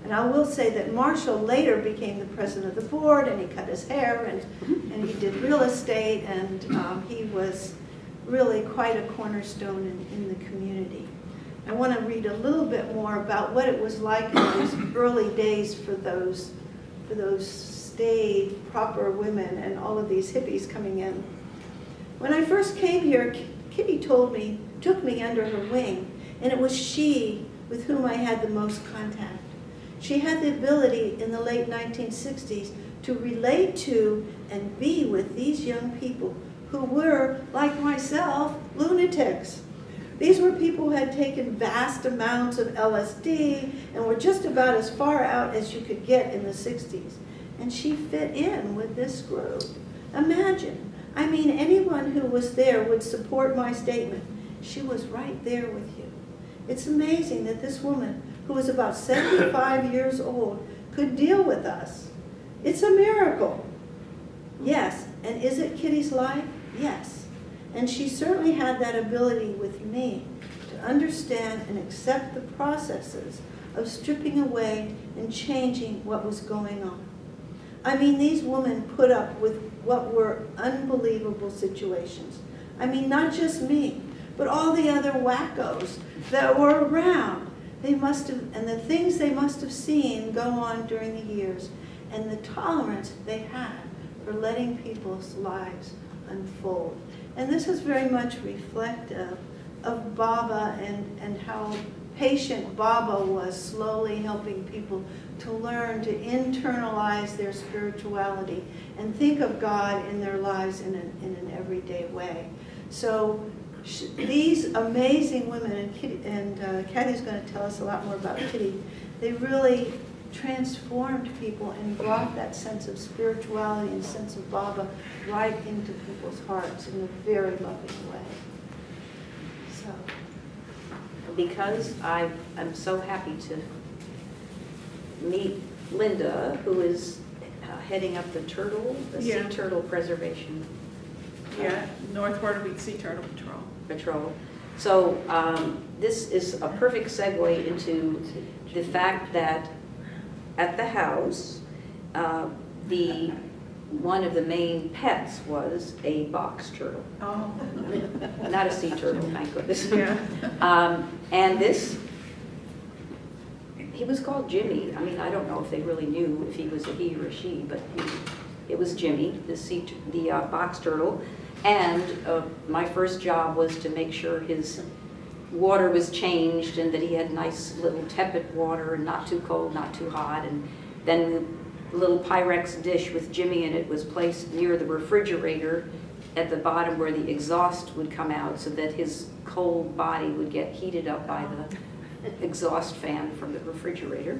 And I will say that Marshall later became the president of the board, and he cut his hair, and he did real estate, and he was really quite a cornerstone in the community. I want to read a little bit more about what it was like in those early days for those staid, proper women and all of these hippies coming in. When I first came here, Kitty took me under her wing, and it was she with whom I had the most contact. She had the ability in the late 1960s to relate to and be with these young people who were, like myself, lunatics. These were people who had taken vast amounts of LSD and were just about as far out as you could get in the 60s. And she fit in with this group. Imagine, I mean, anyone who was there would support my statement. She was right there with you. It's amazing that this woman, who was about 75 years old, could deal with us. It's a miracle. Yes, and is it Kitty's life? Yes. And she certainly had that ability with me to understand and accept the processes of stripping away and changing what was going on. I mean, these women put up with what were unbelievable situations. I mean, not just me, but all the other wackos that were around. They must have, and the things they must have seen go on during the years, and the tolerance they had for letting people's lives unfold. And this is very much reflective of Baba and how patient Baba was slowly helping people to learn to internalize their spirituality and think of God in their lives in an everyday way. So these amazing women, and Cathy's going to tell us a lot more about Kitty, they really transformed people and brought that sense of spirituality and sense of Baba right into people's hearts in a very loving way. So, Because I'm so happy to meet Linda, who is heading up the sea turtle preservation. North Border Beach Sea Turtle Patrol. So this is a perfect segue into the fact that at the house, one of the main pets was a box turtle. Oh. Not a sea turtle, thank goodness. Yeah. And he was called Jimmy. I mean, I don't know if they really knew if he was a he or a she, but it was Jimmy, the box turtle. And my first job was to make sure his water was changed and that he had nice little tepid water and not too cold, not too hot. And then the little Pyrex dish with Jimmy in it was placed near the refrigerator at the bottom where the exhaust would come out so that his cold body would get heated up by the exhaust fan from the refrigerator.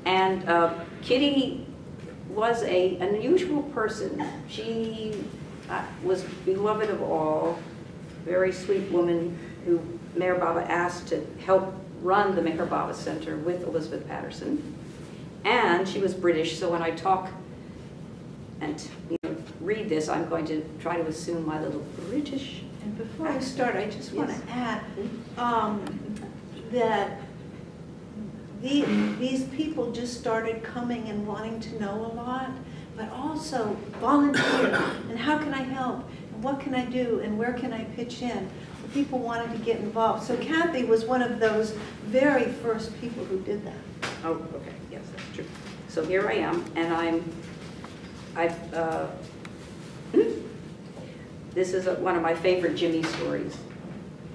And Kitty was an unusual person. She was beloved of all, very sweet woman who Mayor Baba asked to help run the Mayor Baba Center with Elizabeth Patterson. And she was British, so when I talk and read this, I'm going to try to assume my little British. and before I start, I just want to add that these people just started coming and wanting to know a lot, but also volunteer, and how can I help, and what can I do, and where can I pitch in? So people wanted to get involved. So Cathy was one of those very first people who did that. Oh, okay, yes, that's true. So here I am, and this is one of my favorite Jimmy stories.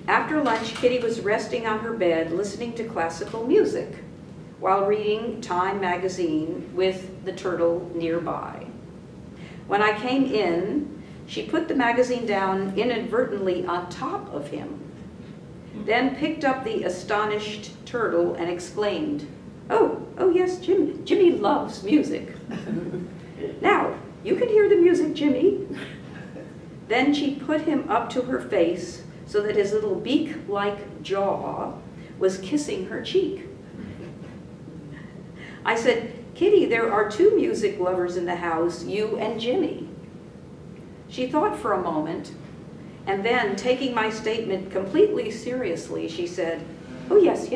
After lunch, Kitty was resting on her bed listening to classical music while reading Time magazine with the turtle nearby. When I came in, she put the magazine down inadvertently on top of him, then picked up the astonished turtle and exclaimed, oh yes, Jimmy loves music. Now, you can hear the music, Jimmy. Then she put him up to her face so that his little beak-like jaw was kissing her cheek. I said, Kitty, there are two music lovers in the house, you and Jimmy. She thought for a moment, and then, taking my statement completely seriously, she said, oh yes.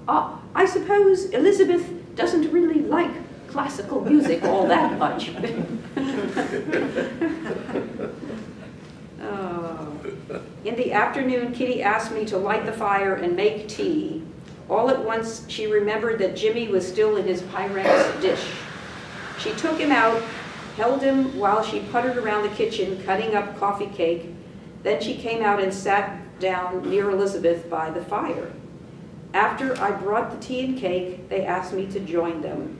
I suppose Elizabeth doesn't really like classical music all that much. In the afternoon, Kitty asked me to light the fire and make tea. All at once, she remembered that Jimmy was still in his Pyrex dish. She took him out, held him while she puttered around the kitchen, cutting up coffee cake. Then she came out and sat down near Elizabeth by the fire. After I brought the tea and cake, they asked me to join them.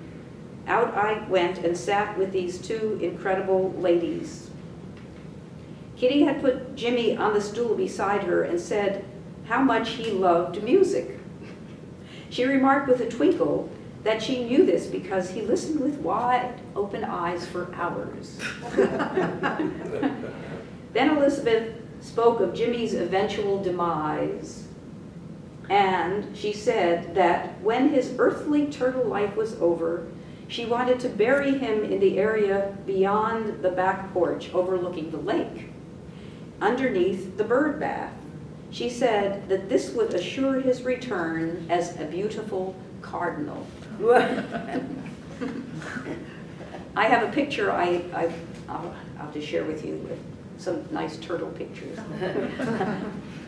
Out I went and sat with these two incredible ladies. Kitty had put Jimmy on the stool beside her and said how much he loved music. She remarked with a twinkle that she knew this because he listened with wide open eyes for hours. Then Elizabeth spoke of Jimmy's eventual demise, and she said that when his earthly turtle life was over, she wanted to bury him in the area beyond the back porch overlooking the lake, underneath the bird bath. She said that this would assure his return as a beautiful cardinal. I have a picture I'll just share with you with some nice turtle pictures.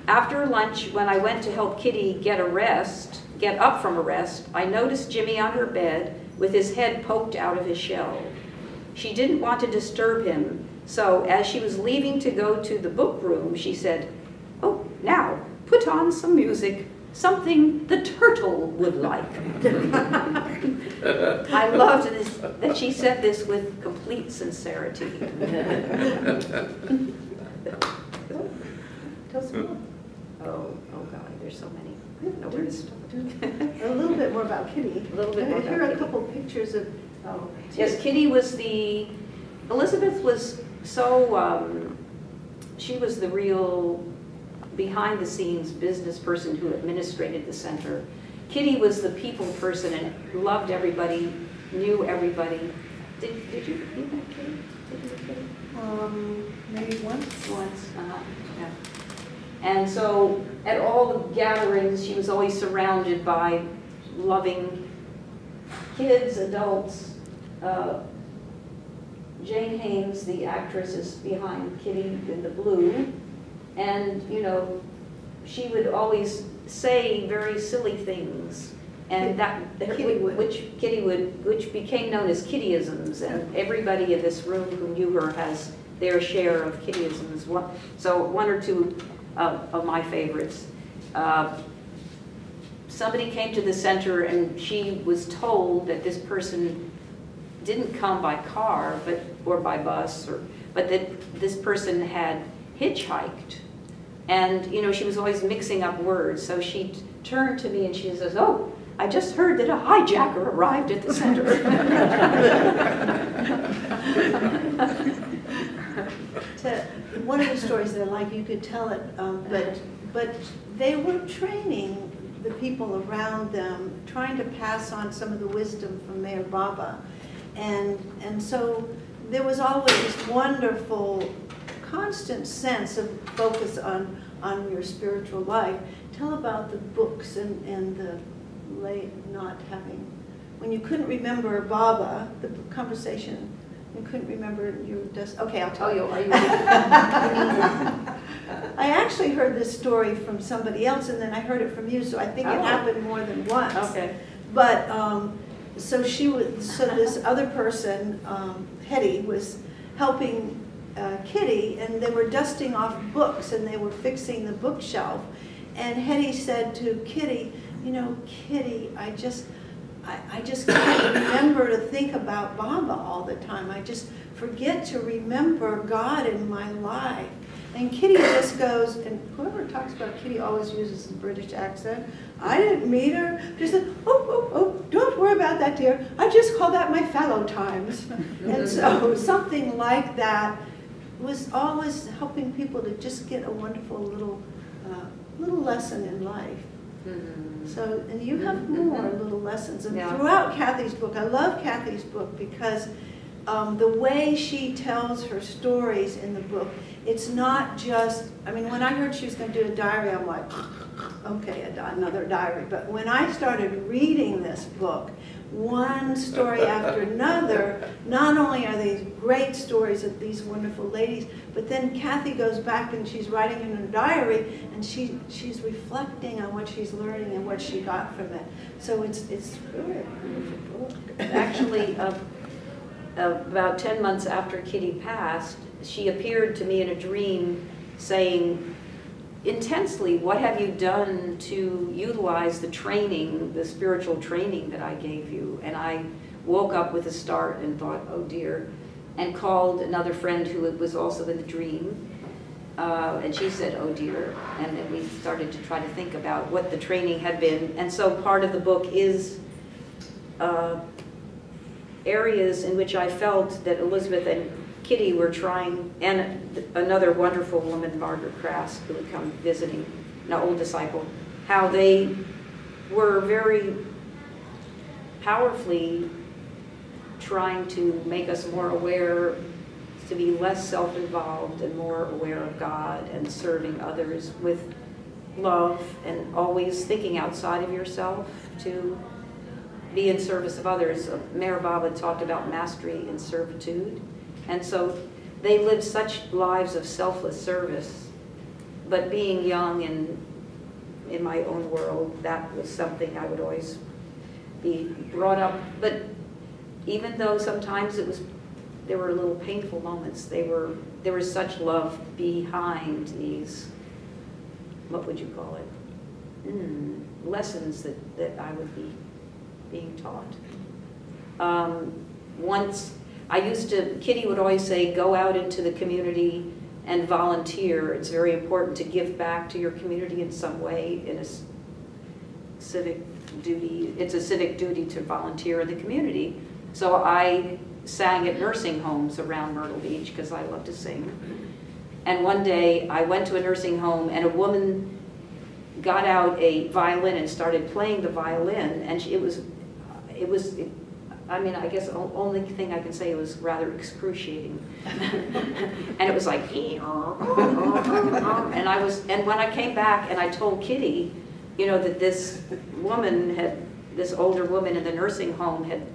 After lunch, when I went to help Kitty get up from a rest, I noticed Jimmy on her bed with his head poked out of his shell. She didn't want to disturb him, so as she was leaving to go to the book room, she said, oh, now, put on some music, something the turtle would like. I loved this, that she said this with complete sincerity. Tell us more. Oh, golly, there's so many. I don't know where to start. A little bit more more about Kitty. A little bit more about Here are a Kitty. couple pictures of. Yes, Kitty was Elizabeth was so, she was the real behind-the-scenes business person who administrated the center. Kitty was the people person and loved everybody, knew everybody. Did you meet Kitty? Did you meet Kitty? Maybe once. Once, yeah. And so at all the gatherings, she was always surrounded by loving kids, adults. Jane Haynes, the actress, is behind Kitty in the blue. And, you know, she would always say very silly things. And which became known as Kittyisms. And everybody in this room who knew her has their share of Kittyisms. So one or two of my favorites. Somebody came to the center and she was told that this person didn't come by car or by bus, but that this person had hitchhiked. And you know, she was always mixing up words. So she turned to me and she says, "Oh, I just heard that a hijacker arrived at the center." One of the stories that I like, you could tell it, but they were training the people around them, trying to pass on some of the wisdom from Mayor Baba. And so there was always this wonderful, constant sense of focus on your spiritual life. Tell about the books and the late not having, when you couldn't remember Baba, the conversation, you couldn't remember your okay, I'll tell you. Are you I actually heard this story from somebody else, and then I heard it from you, so I think it happened more than once. Okay. But so this other person, Hetty, was helping Kitty, and they were dusting off books, and they were fixing the bookshelf. And Hetty said to Kitty, "You know, Kitty, I just can't remember to think about Baba all the time. I just forget to remember God in my life." And Kitty just goes, and whoever talks about Kitty always uses a British accent. "I didn't meet her." She said, oh, don't worry about that, dear. I just call that my fallow times." And so something like that was always helping people to just get a wonderful little lesson in life. Mm-hmm. So, and you have more little lessons. And Yeah. throughout Cathy's book, I love Cathy's book because the way she tells her stories in the book, it's not just, I mean, when I heard she was going to do a diary, I'm like, okay, another diary. But when I started reading this book, one story after another, not only are these great stories of these wonderful ladies, but then Cathy goes back and she's writing in her diary, and she's reflecting on what she's learning and what she got from it. So it's really a beautiful book. Actually, about 10 months after Kitty passed, she appeared to me in a dream saying intensely, "What have you done to utilize the training, the spiritual training that I gave you?" And I woke up with a start and thought, "Oh dear," and called another friend who was also in the dream. And she said, "Oh dear," and then we started to try to think about what the training had been. And so part of the book is areas in which I felt that Elizabeth and Kitty were trying, and another wonderful woman, Margaret Crass, who would come visiting, an old disciple, how they were very powerfully trying to make us more aware, to be less self-involved and more aware of God and serving others with love and always thinking outside of yourself to be in service of others. Mayor Baba talked about mastery in servitude. And so they lived such lives of selfless service. But being young and in my own world, that was something I would always be brought up. But even though sometimes there were little painful moments, there was such love behind these, what would you call it? Lessons that I would be being taught. Once, Kitty would always say, "Go out into the community and volunteer. It's very important to give back to your community in some way, civic duty. It's a civic duty to volunteer in the community. So I sang at nursing homes around Myrtle Beach because I love to sing. And one day I went to a nursing home and a woman got out a violin and started playing the violin, and I mean, I guess the only thing I can say, it was rather excruciating. And it was like, and when I came back and I told Kitty, you know, that this older woman in the nursing home had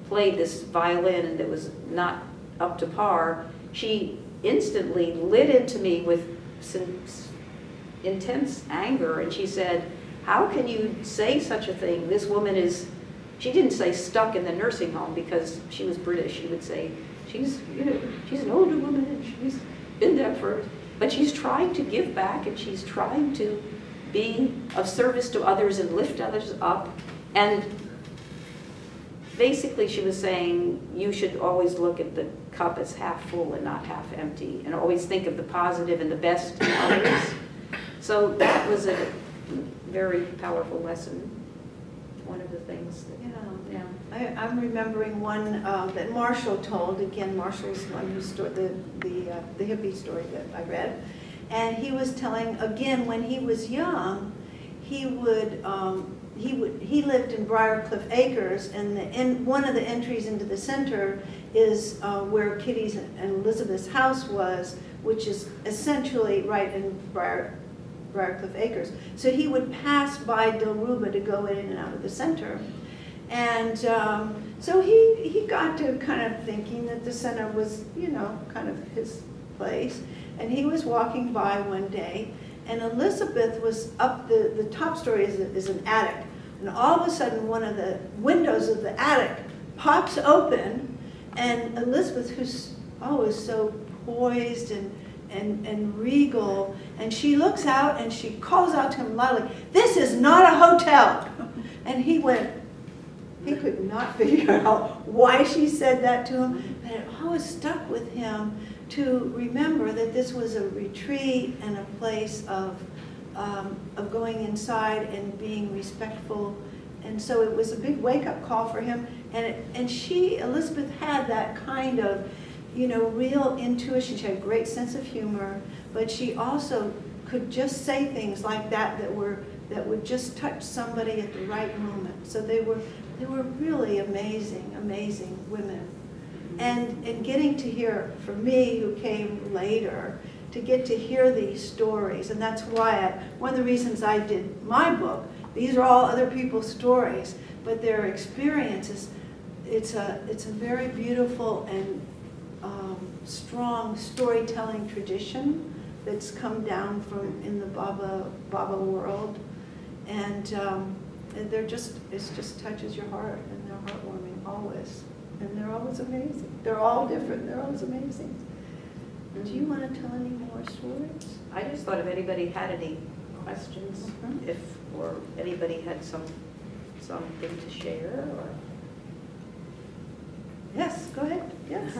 played this violin and that was not up to par, she instantly lit into me with some intense anger, and she said, how can you say such a thing? This woman is, she didn't say stuck in the nursing home because she was British. She would say, she's an older woman and she's been there but she's trying to give back and she's trying to be of service to others and lift others up. And basically she was saying, you should always look at the cup as half full and not half empty, and always think of the positive and the best in others. So that was a very powerful lesson. One of the things that, I'm remembering one that Marshall told. Again, Marshall's one who stored the hippie story that I read. And he was telling, again, when he was young, he lived in Briarcliff Acres, and one of the entries into the center is where Kitty's and Elizabeth's house was, which is essentially right in Briarcliff Acres. So he would pass by Dilruba to go in and out of the center. And so he got to kind of thinking that the center was, you know, kind of his place. And he was walking by one day, and Elizabeth was up, the top story is an attic. And all of a sudden, one of the windows of the attic pops open, and Elizabeth, who's always so poised and regal, and she looks out and she calls out to him loudly, "This is not a hotel!" And he could not figure out why she said that to him, but it always stuck with him to remember that this was a retreat and a place of going inside and being respectful. And so it was a big wake-up call for him. And Elizabeth had that kind of, you know, real intuition. She had a great sense of humor, but she also could just say things like that that would just touch somebody at the right moment. So they were really amazing women. And getting to hear, for me, who came later, to get to hear these stories, and that's why one of the reasons I did my book, these are all other people's stories, but their experiences, it's a very beautiful and strong storytelling tradition that's come down from in the Baba world, and it just touches your heart, and they're heartwarming always, and they're always amazing. They're all different. They're always amazing. Do you want to tell any more stories? I just thought if anybody had any questions, or anybody had something to share, or. Yes, go ahead. Yes.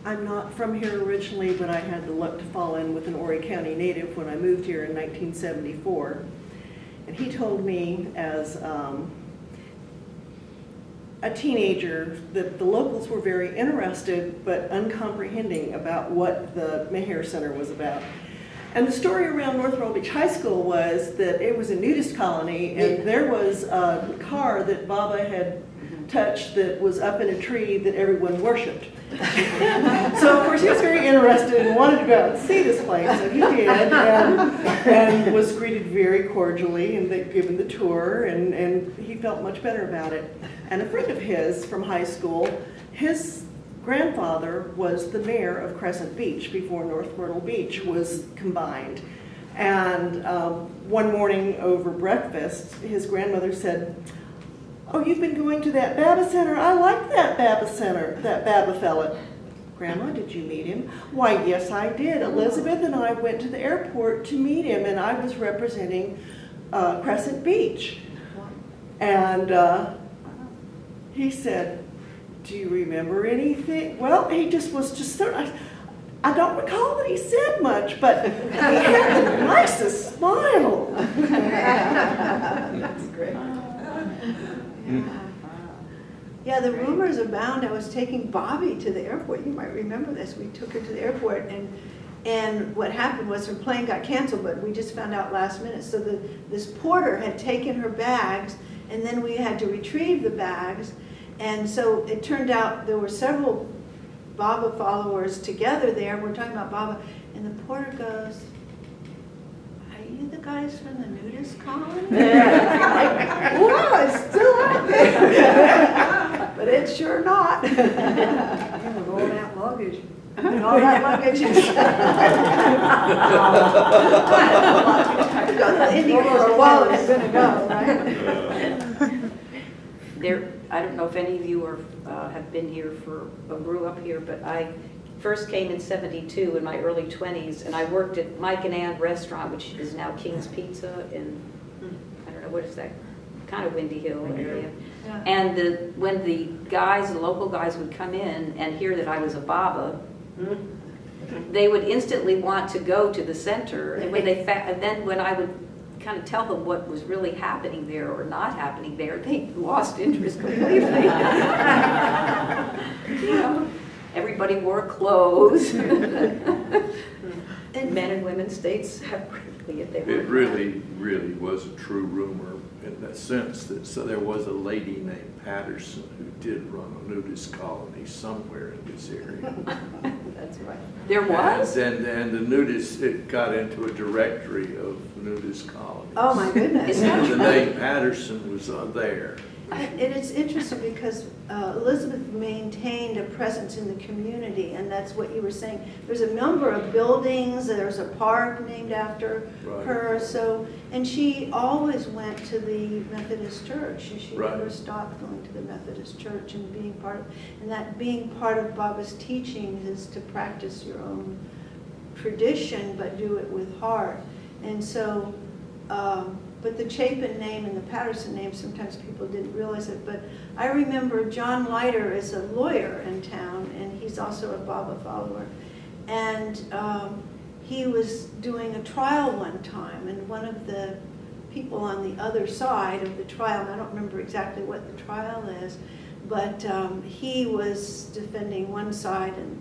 I'm not from here originally, but I had the luck to fall in with an Horry County native when I moved here in 1974. And he told me as a teenager that the locals were very interested but uncomprehending about what the Meher Center was about. And the story around North Myrtle Beach High School was that it was a nudist colony, and there was a car that Baba had touched that was up in a tree that everyone worshipped. So of course he was very interested and wanted to go out and see this place, so he did, and was greeted very cordially and given the tour, and he felt much better about it. And a friend of his from high school, his grandfather was the mayor of Crescent Beach before North Myrtle Beach was combined. And one morning over breakfast, his grandmother said, "Oh, you've been going to that Baba Center? I like that Baba Center, that Baba fella." "Grandma, did you meet him?" "Why, yes, I did. Elizabeth and I went to the airport to meet him, and I was representing Crescent Beach." And he said, "Do you remember anything?" Well, he was just so nice. I don't recall that he said much, but he had the nicest smile. Yeah. Yeah, the rumors abound. I was taking Bobby to the airport. You might remember this. We took her to the airport, and what happened was her plane got canceled, but we just found out last minute. So this porter had taken her bags, and then we had to retrieve the bags. And so it turned out there were several Baba followers together there. We're talking about Baba, and the porter goes, "Are you the guys from the nudist colony?" Like, whoa, it's still out there. But it's sure not. Yeah, with all that luggage. And all that luggage. India for a while it's gonna go, right? I don't know if any of you have been here or grew up here, but I first came in '72 in my early 20s, and I worked at Mike and Ann Restaurant, which is now King's Pizza in, I don't know, what is that, kind of Windy Hill area. Yeah. And when the local guys would come in and hear that I was a Baba, they would instantly want to go to the center. And then when I would kind of tell them what was really happening there or not happening there, they lost interest completely. You know, everybody wore clothes. Men and women stayed separately if they were. It really was a true rumor in the sense that there was a lady named Patterson who did run a nudist colony somewhere in this area. That's right. There was? And the nudist, it got into a directory of nudist colonies. Oh my goodness. And the name Patterson was there. And it's interesting because Elizabeth maintained a presence in the community, and that's what you were saying. There's a number of buildings, there's a park named after her, and she always went to the Methodist church. She never stopped going to the Methodist church and being part of Baba's teaching is to practice your own tradition, but do it with heart. And so, but the Chapin name and the Patterson name, sometimes people didn't realize it, but I remember John Leiter is a lawyer in town, and he's also a Baba follower. And he was doing a trial one time, and one of the people on the other side of the trial, and I don't remember exactly what the trial is, but he was defending one side, and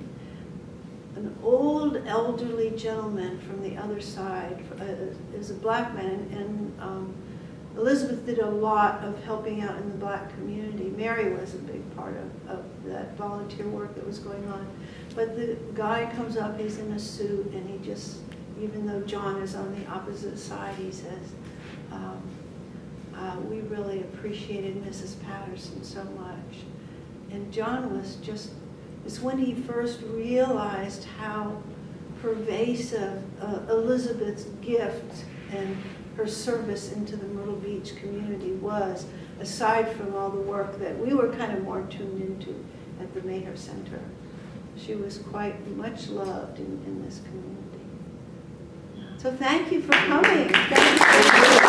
an old elderly gentleman from the other side is a black man, and Elizabeth did a lot of helping out in the black community. Mary was a big part of that volunteer work that was going on. But the guy comes up, he's in a suit, and he just, even though John is on the opposite side, he says, we really appreciated Mrs. Patterson so much. And John was just, it's when he first realized how pervasive Elizabeth's gift and her service into the Myrtle Beach community was, aside from all the work that we were kind of more tuned into at the Maher Center. She was quite much loved in this community. So thank you for coming. Thank you.